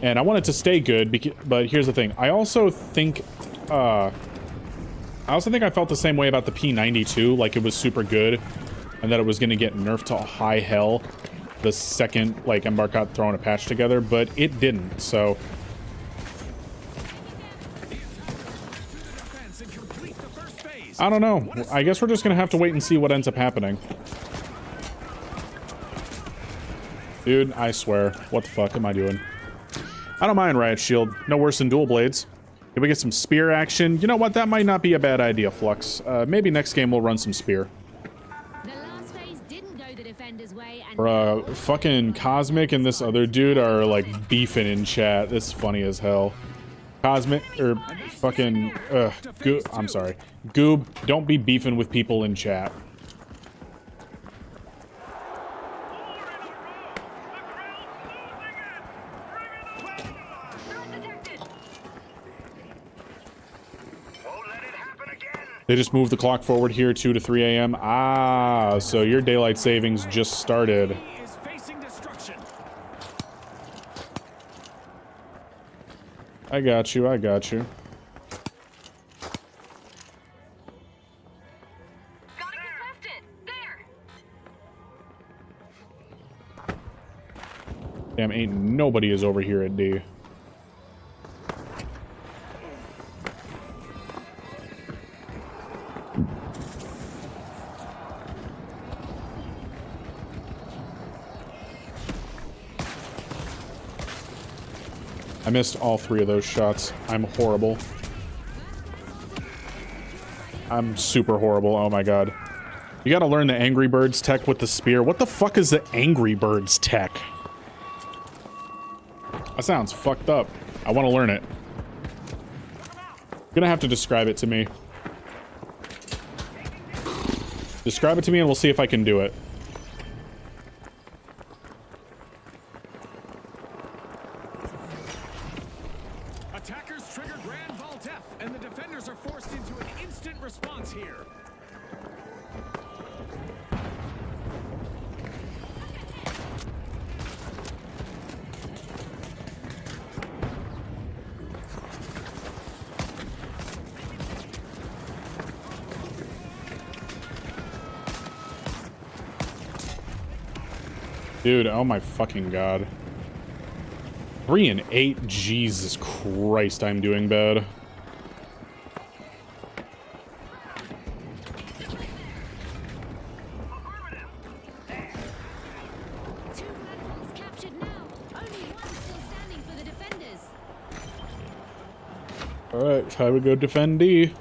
and I want it to stay good, but here's the thing. I also think I felt the same way about the P92, like it was super good, and that it was going to get nerfed to high hell the second, like, Embark got throwing a patch together, but it didn't, so... I don't know. I guess we're just gonna have to wait and see what ends up happening. Dude, I swear. What the fuck am I doing? I don't mind Riot Shield. No worse than Dual Blades. Can we get some spear action? You know what? That might not be a bad idea, Flux. Maybe next game we'll run some spear. Bruh, fucking Cosmic and this other dude are like beefing in chat. This is funny as hell. Cosmic, or fucking, I'm sorry. Goob, don't be beefing with people in chat. They just moved the clock forward here 2 to 3 a.m. Ah, so your daylight savings just started. Is facing destruction. I got you, I got you. Got a contestant. There. Damn, ain't nobody is over here at D. I missed all 3 of those shots. I'm horrible. I'm super horrible. Oh my god. You gotta learn the Angry Birds tech with the spear. What the fuck is the Angry Birds tech? That sounds fucked up. I want to learn it. You're gonna have to describe it to me. Describe it to me and we'll see if I can do it. Attackers trigger Grand Vault F, and the defenders are forced into an instant response here. Dude, oh my fucking god. 3 and 8, Jesus Christ, I'm doing bad. Two Grand Vaults captured now. Only one still standing for the defenders. Alright, time to go defend D.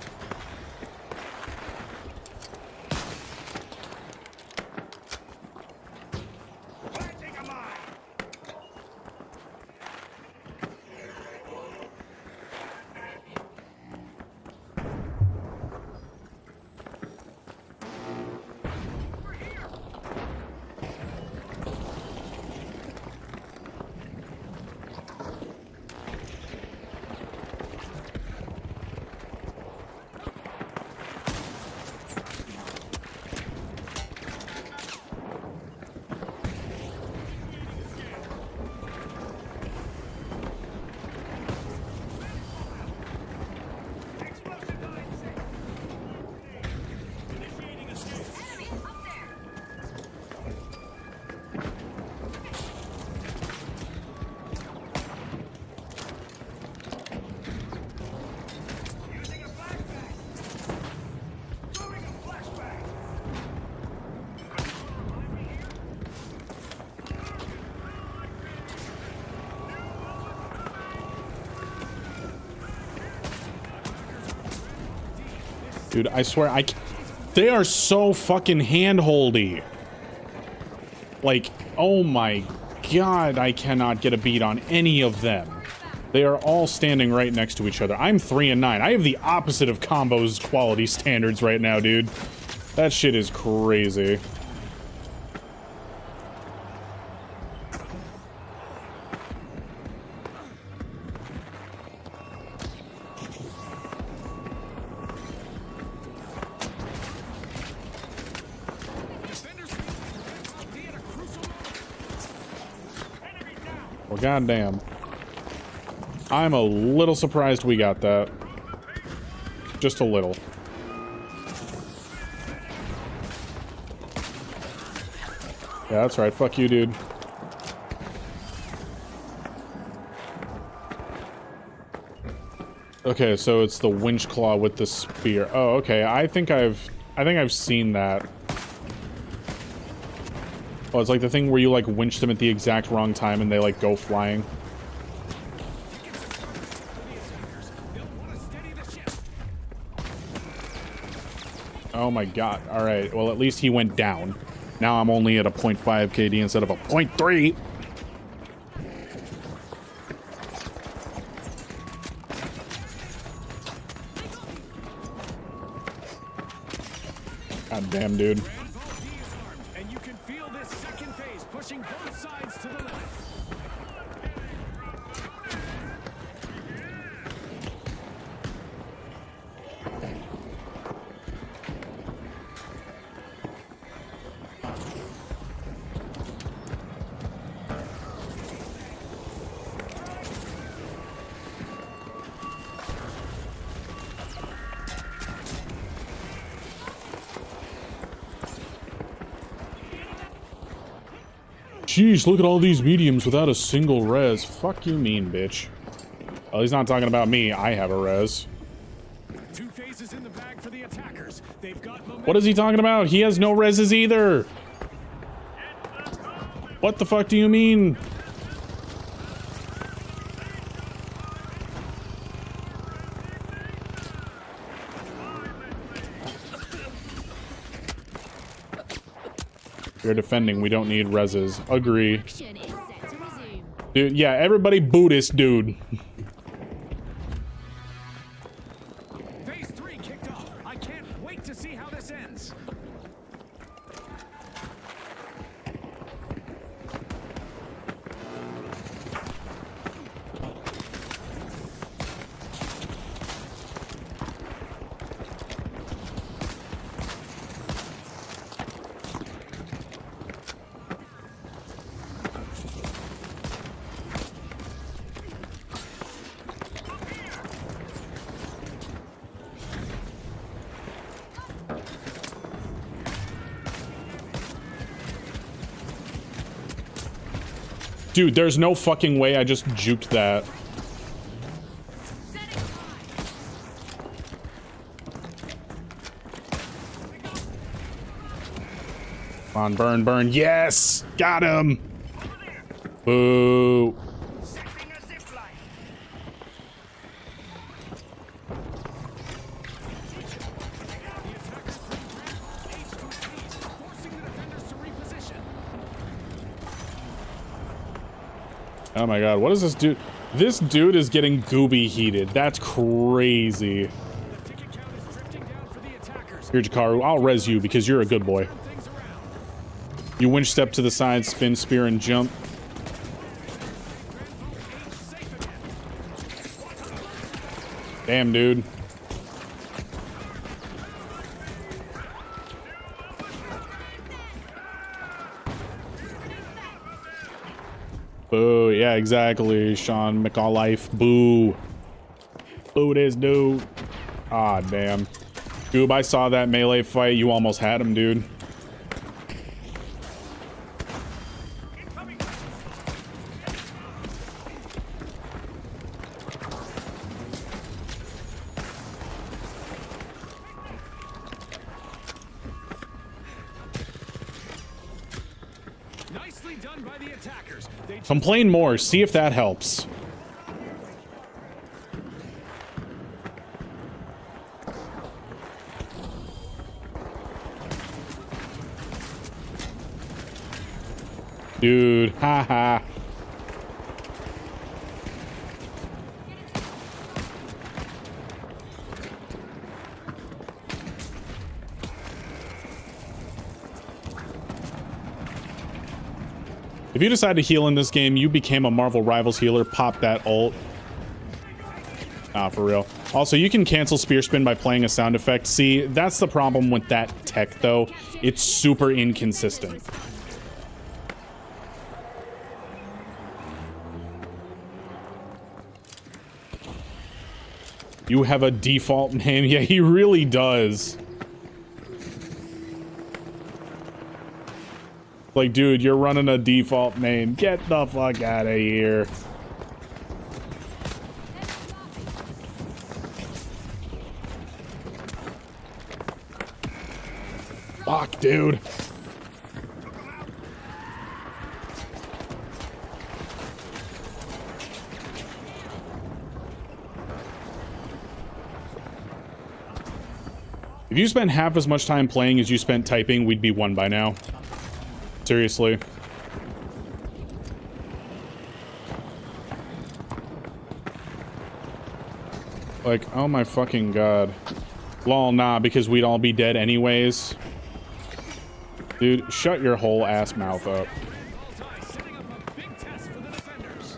Dude, I swear, they are so fucking handholdy. Like, oh my god, I cannot get a beat on any of them. They are all standing right next to each other. I'm 3 and 9. I have the opposite of combos quality standards right now, dude. That shit is crazy. Well, goddamn. I'm a little surprised we got that. Just a little. Yeah, that's right. Fuck you, dude. Okay, so it's the winch claw with the spear. Oh, okay. I think I've seen that. Oh, it's like the thing where you like winch them at the exact wrong time and they like go flying. Oh my god. Alright, well at least he went down. Now I'm only at a 0.5 KD instead of a 0.3. God damn, dude. Grand Vault D is armed, and you can feel this second phase pushing both sides to the left. Jeez, look at all these mediums without a single res. Fuck you mean, bitch. Well, he's not talking about me. I have a res. 2 phases in the bag for the attackers. They've got momentum. What is he talking about? He has no reses either. What the fuck do you mean? You're defending. We don't need reses. Agree. Action is set to resume. Dude, yeah, everybody Buddhist, dude. Phase 3 kicked off. I can't wait to see how this ends. Dude, there's no fucking way I just juked that. Come on, burn, burn. Yes! Got him! Boo. Forcing the defenders to reposition. Oh my god, what is this dude? This dude is getting gooby heated. That's crazy. The ticket count is drifting down for the attackers. Here, Jakaru, I'll res you because you're a good boy. Things around. You winch step to the side, spin, spear, and jump. Safe again. Damn, dude. Boo. Yeah, exactly. Sean McAuliffe. Boo. Boo this dude. Ah, damn. Goob, I saw that melee fight. You almost had him, dude. Nicely done by the attackers. They Complain more. See if that helps. Dude, haha. If you decide to heal in this game, you became a Marvel Rivals healer. Pop that ult. Ah, for real. Also, you can cancel spear spin by playing a sound effect. See, that's the problem with that tech, though. It's super inconsistent. You have a default name? Yeah, he really does. Like, dude, you're running a default name. Get the fuck out of here. Fuck, dude. If you spent half as much time playing as you spent typing, we'd be won by now. Seriously. Like, oh my fucking god. Lol, nah, because we'd all be dead anyways. Dude, shut your whole ass mouth up. Setting up a big test for the defenders.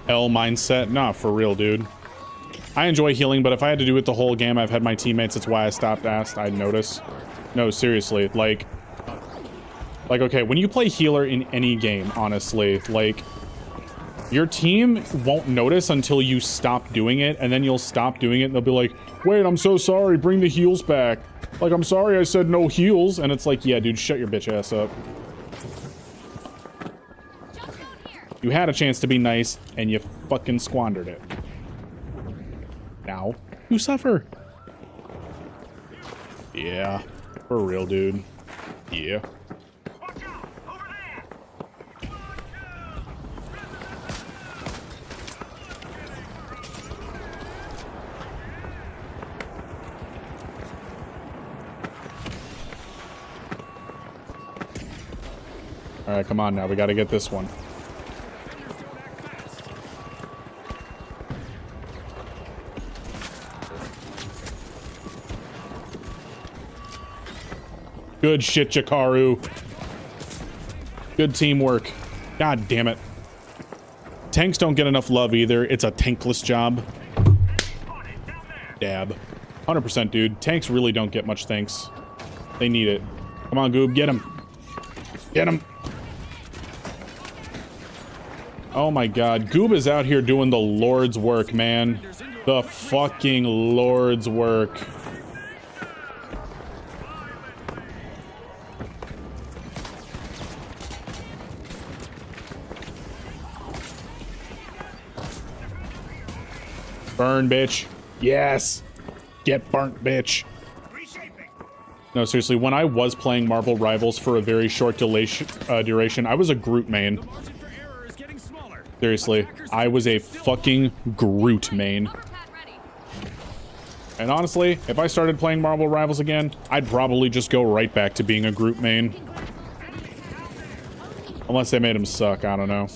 L mindset? Nah, for real, dude. I enjoy healing, but if I had to do it the whole game, I've had my teammates, that's why I stopped asked, I'd notice. No, seriously, like, okay, when you play healer in any game, honestly, like, your team won't notice until you stop doing it, and then you'll stop doing it, and they'll be like, wait, I'm so sorry, bring the heals back. Like, I'm sorry I said no heals, and it's like, yeah, dude, shut your bitch ass up. You had a chance to be nice, and you fucking squandered it. Now, you suffer. Yeah, for real, dude. Yeah. All right, come on now. We got to get this one. Good shit, Jakaru. Good teamwork. God damn it. Tanks don't get enough love either. It's a tankless job. Dab. 100%, dude. Tanks really don't get much thanks. They need it. Come on, Goob. Get him. Get him. Oh my god. Goob is out here doing the Lord's work, man. The fucking Lord's work. Burn, bitch. Yes. Get burnt, bitch. No, seriously, when I was playing Marvel Rivals for a very short duration, I was a Groot main. Seriously, I was a fucking Groot main. And honestly, if I started playing Marvel Rivals again, I'd probably just go right back to being a Groot main. Unless they made him suck, I don't know.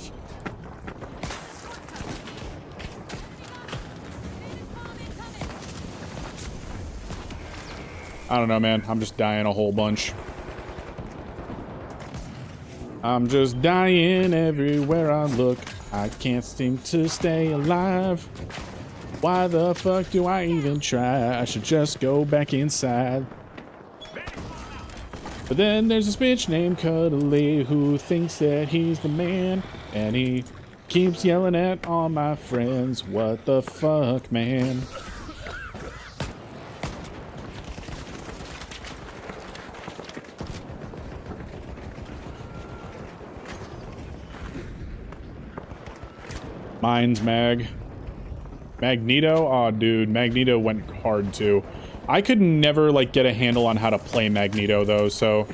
I don't know, man. I'm just dying a whole bunch. I'm just dying everywhere I look. I can't seem to stay alive. Why the fuck do I even try? I should just go back inside. But then there's this bitch named Cuddly who thinks that he's the man. And he keeps yelling at all my friends. What the fuck, man? Mine's Magneto? Oh, dude, Magneto went hard too. I could never, like, get a handle on how to play Magneto, though, so...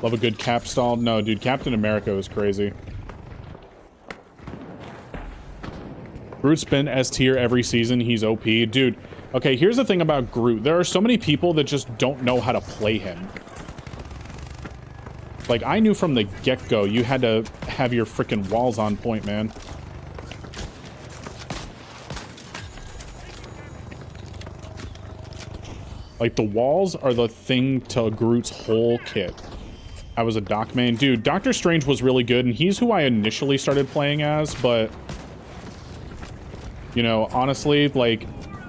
Love a good cap stall. No, dude, Captain America was crazy. Groot's been S tier every season. He's OP. Dude, okay, here's the thing about Groot. There are so many people that just don't know how to play him. Like, I knew from the get-go you had to have your freaking walls on point, man. Like, the walls are the thing to Groot's whole kit. I was a Doc main. Dude, Doctor Strange was really good, and he's who I initially started playing as, but... You know, honestly, like,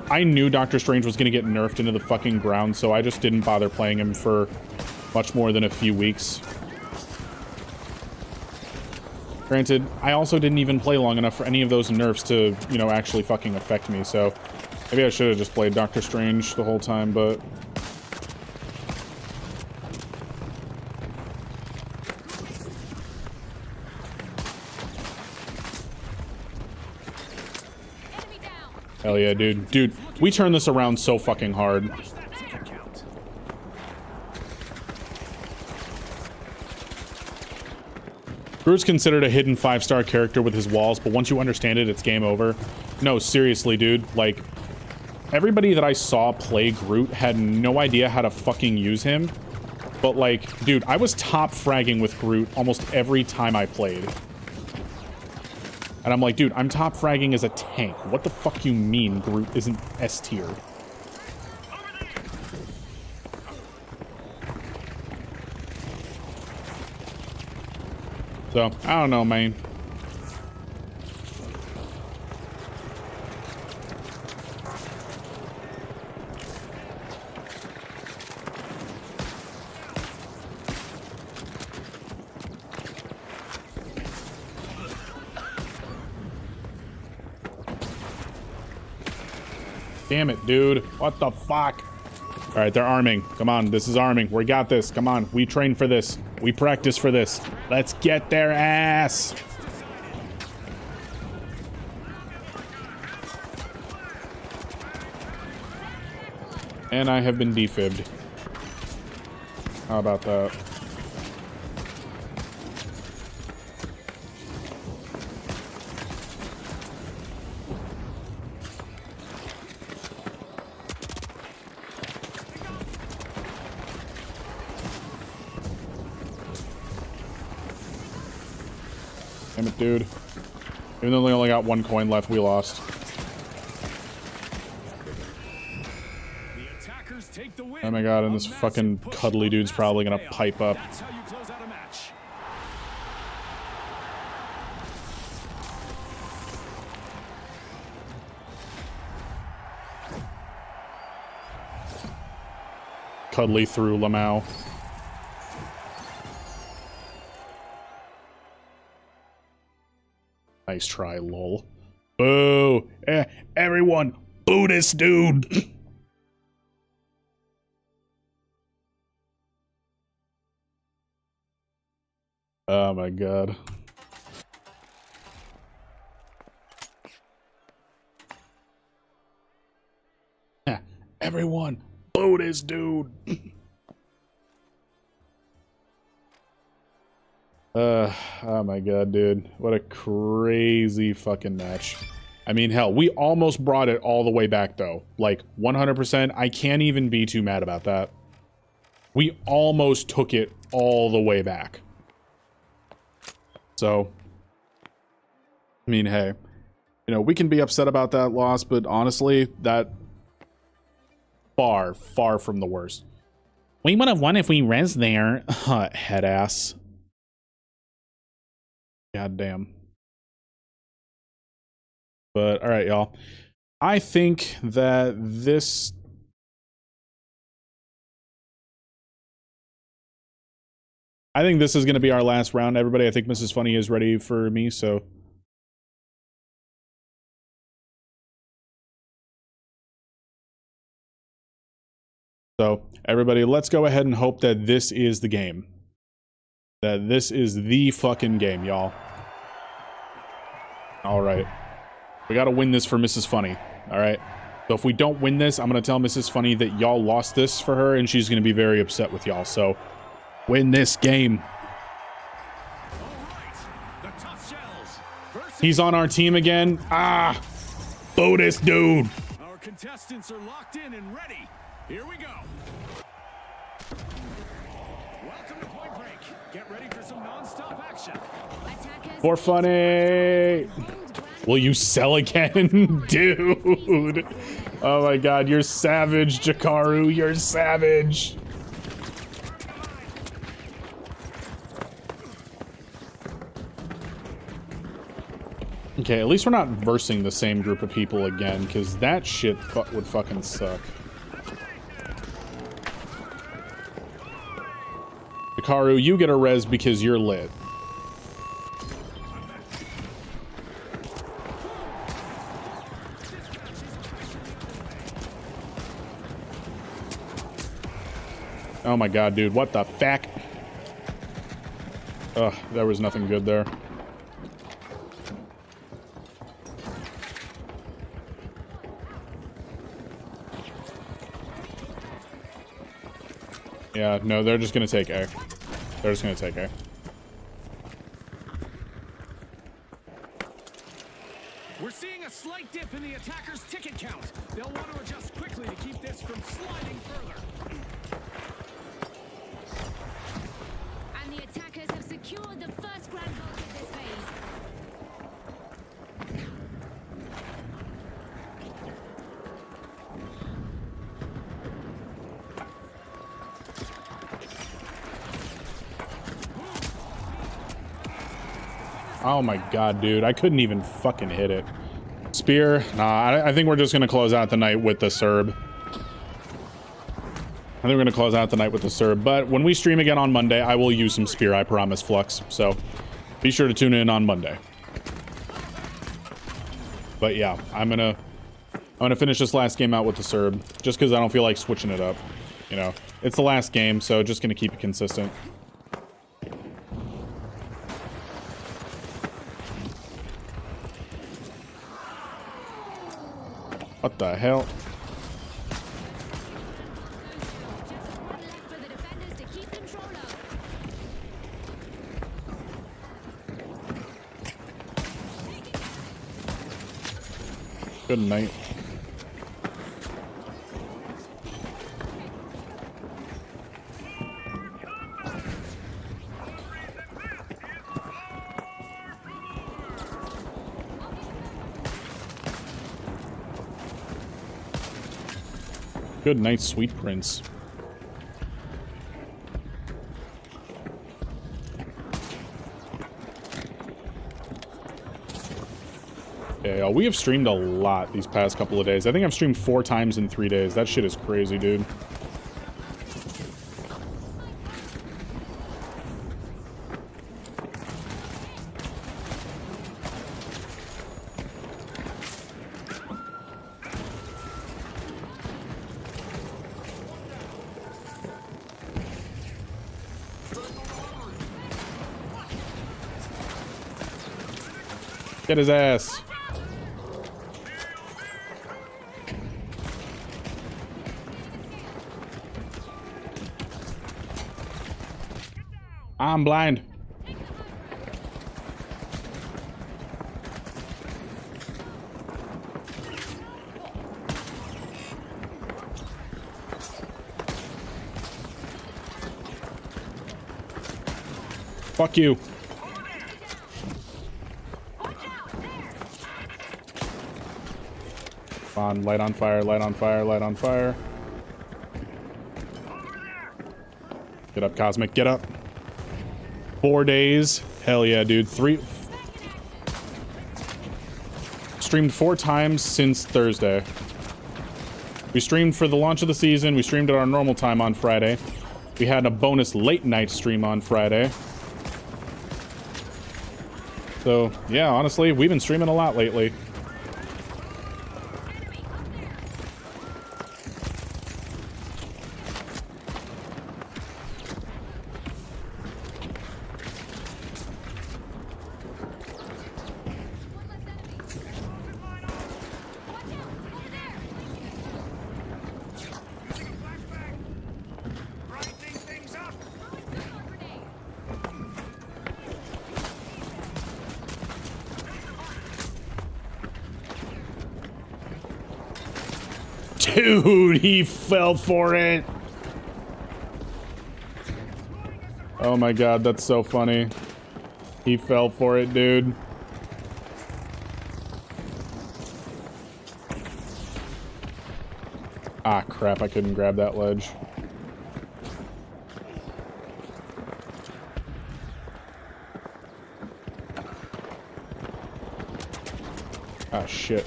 I knew Doctor Strange was going to get nerfed into the fucking ground, so I just didn't bother playing him for much more than a few weeks. Granted, I also didn't even play long enough for any of those nerfs to, you know, actually fucking affect me, so... Maybe I should have just played Doctor Strange the whole time, but... Hell yeah, dude. Dude, we turn this around so fucking hard. Watch that ticket count. Groot's considered a hidden 5-star character with his walls, but once you understand it, it's game over. No, seriously, dude. Like, everybody that I saw play Groot had no idea how to fucking use him. But, like, dude, I was top fragging with Groot almost every time I played. And I'm like, dude, I'm top fragging as a tank. What the fuck you mean Groot isn't S tier? So, I don't know, man. Damn it, dude. What the fuck? All right, they're arming. Come on, this is arming. We got this. Come on, we train for this. We practice for this. Let's get their ass. And I have been defibbed. How about that? Damn it, dude. Even though they only got 1 coin left, we lost. The attackers take the win. Oh my god, and A this massive fucking push cuddly with dude's probably gonna massive pipe payoff. up. That's how you close out a match. Cuddly through Lamau. Nice try, lol. Boo! Everyone, boo this dude! Oh my god. Everyone, boo this dude! Oh my god, dude. What a crazy fucking match. I mean, hell, we almost brought it all the way back, though. Like, 100%, I can't even be too mad about that. We almost took it all the way back. So, I mean, hey. You know, we can be upset about that loss, but honestly, that... far, far from the worst. We would have won if we res there. Head ass. God damn. But, alright, y'all. I think that this... I think this is going to be our last round, everybody. I think Mrs. Funny is ready for me, so... So, everybody, let's go ahead and hope that this is the game. That this is the fucking game, y'all. Alright. We gotta win this for Mrs. Funny. Alright? So if we don't win this, I'm gonna tell Mrs. Funny that y'all lost this for her, and she's gonna be very upset with y'all. So, win this game. He's on our team again. Ah! Boo this dude! Our contestants are locked in and ready. Here we go. Welcome to Point Break. Get ready for some non-stop action. Attackers For funny! Will you sell again? Dude! Oh my god, you're savage, Jakaru. You're savage! Okay, at least we're not versing the same group of people again, because that shit would fucking suck. Jakaru, you get a res because you're lit. Oh my god, dude, what the fuck? Ugh, there was nothing good there. Yeah, no, they're just gonna take A. They're just gonna take A. We're seeing a slight dip in the attacker's ticket count. They'll want to adjust quickly to keep this from sliding further. And the attackers have secured the first grand vault of this phase. Oh my god, dude. I couldn't even fucking hit it. Spear? Nah, I think we're just gonna close out the night with the Serb. I think we're gonna close out the night with the Serb. But when we stream again on Monday, I will use some Spear, I promise, Flux. So be sure to tune in on Monday. But yeah, I'm gonna finish this last game out with the Serb. Just because I don't feel like switching it up. You know, it's the last game, so just gonna keep it consistent. What the hell? Just one left for the defenders to keep control of. Good night. Good night, sweet prince. Yeah, we have streamed a lot these past couple of days. I think I've streamed 4 times in 3 days. That shit is crazy, dude. Get his ass. I'm blind. Fuck you. On, light on fire, light on fire, light on fire. Get up, Cosmic, get up. 4 days. Hell yeah, dude. Streamed 4 times since Thursday. We streamed for the launch of the season. We streamed at our normal time on Friday. We had a bonus late night stream on Friday. So, yeah, honestly, we've been streaming a lot lately. Dude, he fell for it. Oh my god, that's so funny. He fell for it, dude. Ah, crap, I couldn't grab that ledge. Ah, shit.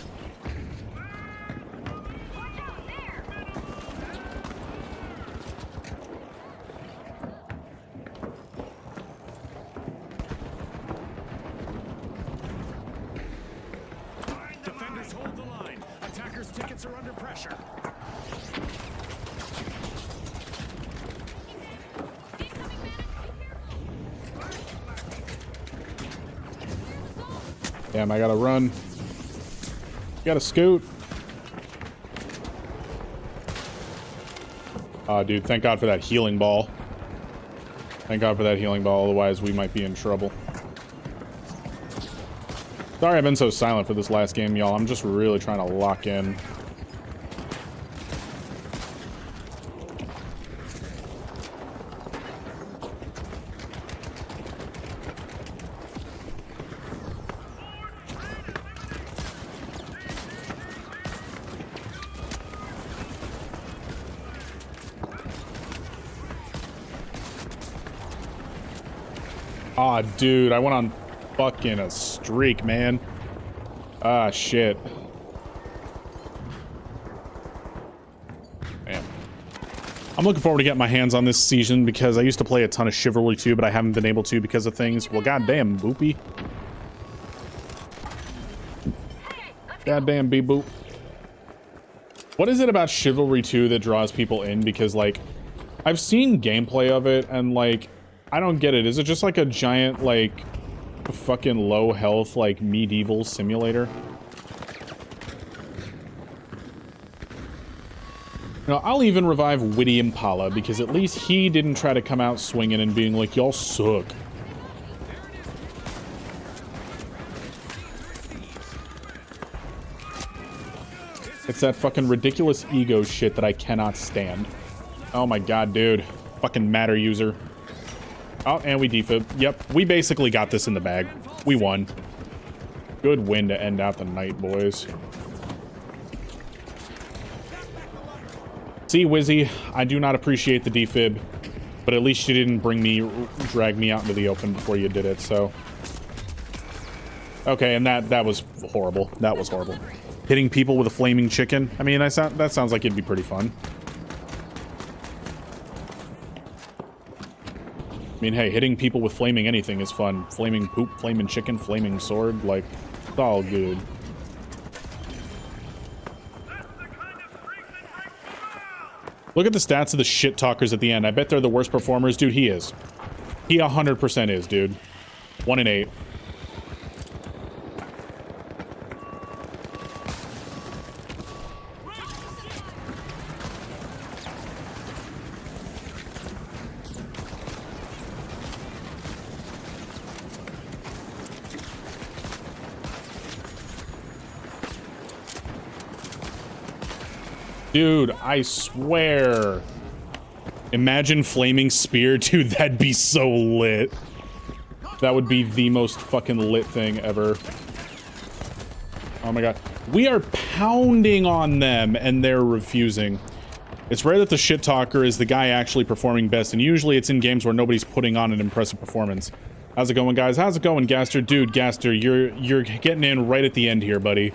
Defenders hold the line. Attackers' tickets are under pressure. Damn, I gotta run. Gotta scoot. Dude, thank God for that healing ball. Thank God for that healing ball, otherwise we might be in trouble. Sorry I've been so silent for this last game, y'all. I'm just really trying to lock in. Aw, dude, I went on fucking a streak, man. Ah, shit. Damn. I'm looking forward to getting my hands on this season because I used to play a ton of Chivalry 2, but I haven't been able to because of things. Well, goddamn, Boopy. Goddamn, B-Boop. What is it about Chivalry 2 that draws people in? Because, like, I've seen gameplay of it, and, like, I don't get it. Is it just like a giant, like, fucking low health, like, medieval simulator? No, I'll even revive Witty Impala, because at least he didn't try to come out swinging and being like, y'all suck. It's that fucking ridiculous ego shit that I cannot stand. Oh my god, dude. Fucking matter user. Oh, and we defib. Yep, we basically got this in the bag. We won. Good win to end out the night, boys. See, Wizzy, I do not appreciate the defib, but at least you didn't drag me out into the open before you did it, so. Okay, and that was horrible. That was horrible. Hitting people with a flaming chicken. I mean, that sounds like it'd be pretty fun. I mean, hey, hitting people with flaming anything is fun. Flaming poop, flaming chicken, flaming sword, like, it's all good. Look at the stats of the shit talkers at the end. I bet they're the worst performers. Dude, he is. He 100% is, dude. 1 in 8. Dude, I swear. Imagine flaming spear. Dude, that'd be so lit. That would be the most fucking lit thing ever. Oh my god. We are pounding on them and they're refusing. It's rare that the shit talker is the guy actually performing best, and usually it's in games where nobody's putting on an impressive performance. How's it going, guys? How's it going, Gaster? Dude, Gaster, you're getting in right at the end here, buddy.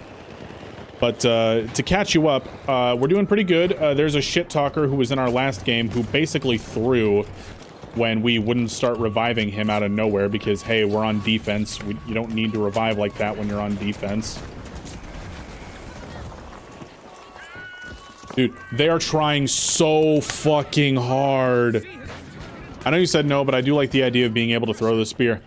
But to catch you up, we're doing pretty good. There's a shit talker who was in our last game who basically threw when we wouldn't start reviving him out of nowhere because, hey, we're on defense. You don't need to revive like that when you're on defense. Dude, they are trying so fucking hard. I know you said no, but I do like the idea of being able to throw the spear.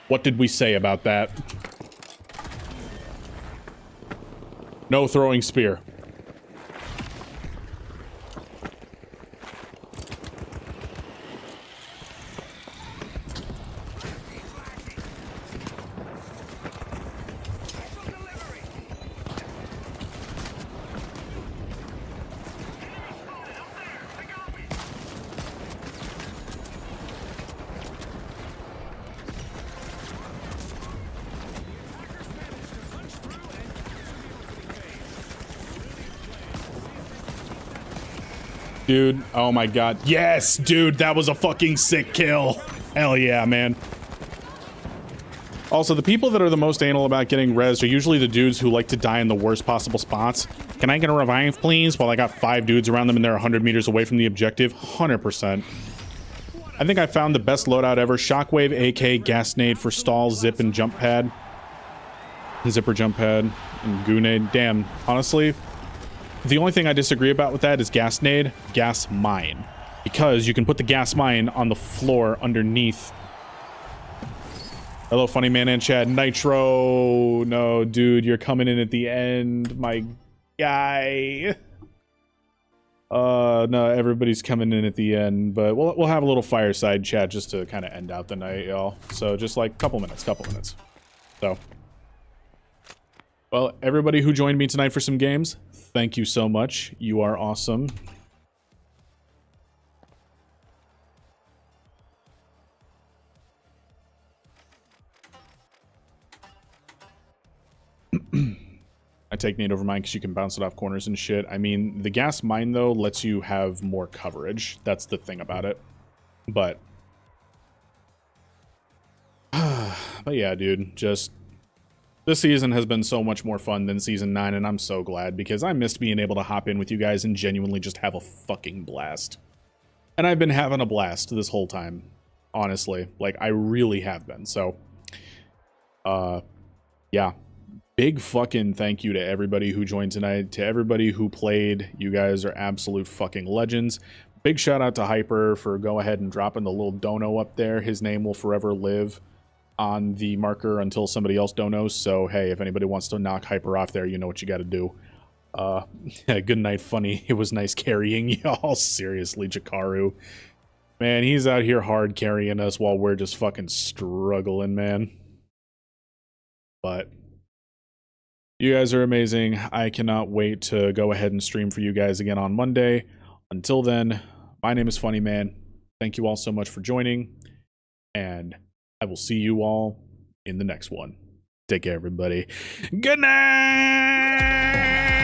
What did we say about that? No throwing spear. Dude, oh my god. Yes, dude, that was a fucking sick kill. Hell yeah, man. Also, the people that are the most anal about getting rezzed are usually the dudes who like to die in the worst possible spots. Can I get a revive, please? While I got 5 dudes around them and they're 100 meters away from the objective. 100%. I think I found the best loadout ever. Shockwave, AK, gas nade for stall, zip, and jump pad. Zipper jump pad, and grenade. Damn, honestly, the only thing I disagree about with that is gas nade, gas mine. Because you can put the gas mine on the floor underneath Hello, funny man and Chad. Nitro. No, dude, you're coming in at the end, my guy. No, everybody's coming in at the end, but we'll have a little fireside chat just to kind of end out the night, y'all. So just like couple minutes. So, well, everybody who joined me tonight for some games, thank you so much. You are awesome. I take nade over mine because you can bounce it off corners and shit. I mean, the gas mine, though, lets you have more coverage. That's the thing about it. But yeah, dude, just this season has been so much more fun than season 9, and I'm so glad because I missed being able to hop in with you guys and genuinely just have a fucking blast. And I've been having a blast this whole time, honestly. Like, I really have been. So, yeah. Big fucking thank you to everybody who joined tonight, to everybody who played. You guys are absolute fucking legends. Big shout out to Hyper for go ahead and dropping the little dono up there. His name will forever live on the marker until somebody else donos. So, hey, if anybody wants to knock Hyper off there, you know what you got to do. Yeah, good night, funny. It was nice carrying y'all. Seriously, Jakaru. Man, he's out here hard carrying us while we're just fucking struggling, man. But you guys are amazing. I cannot wait to go ahead and stream for you guys again on Monday. Until then, my name is Funny Man. Thank you all so much for joining, and I will see you all in the next one. Take care, everybody. Good night!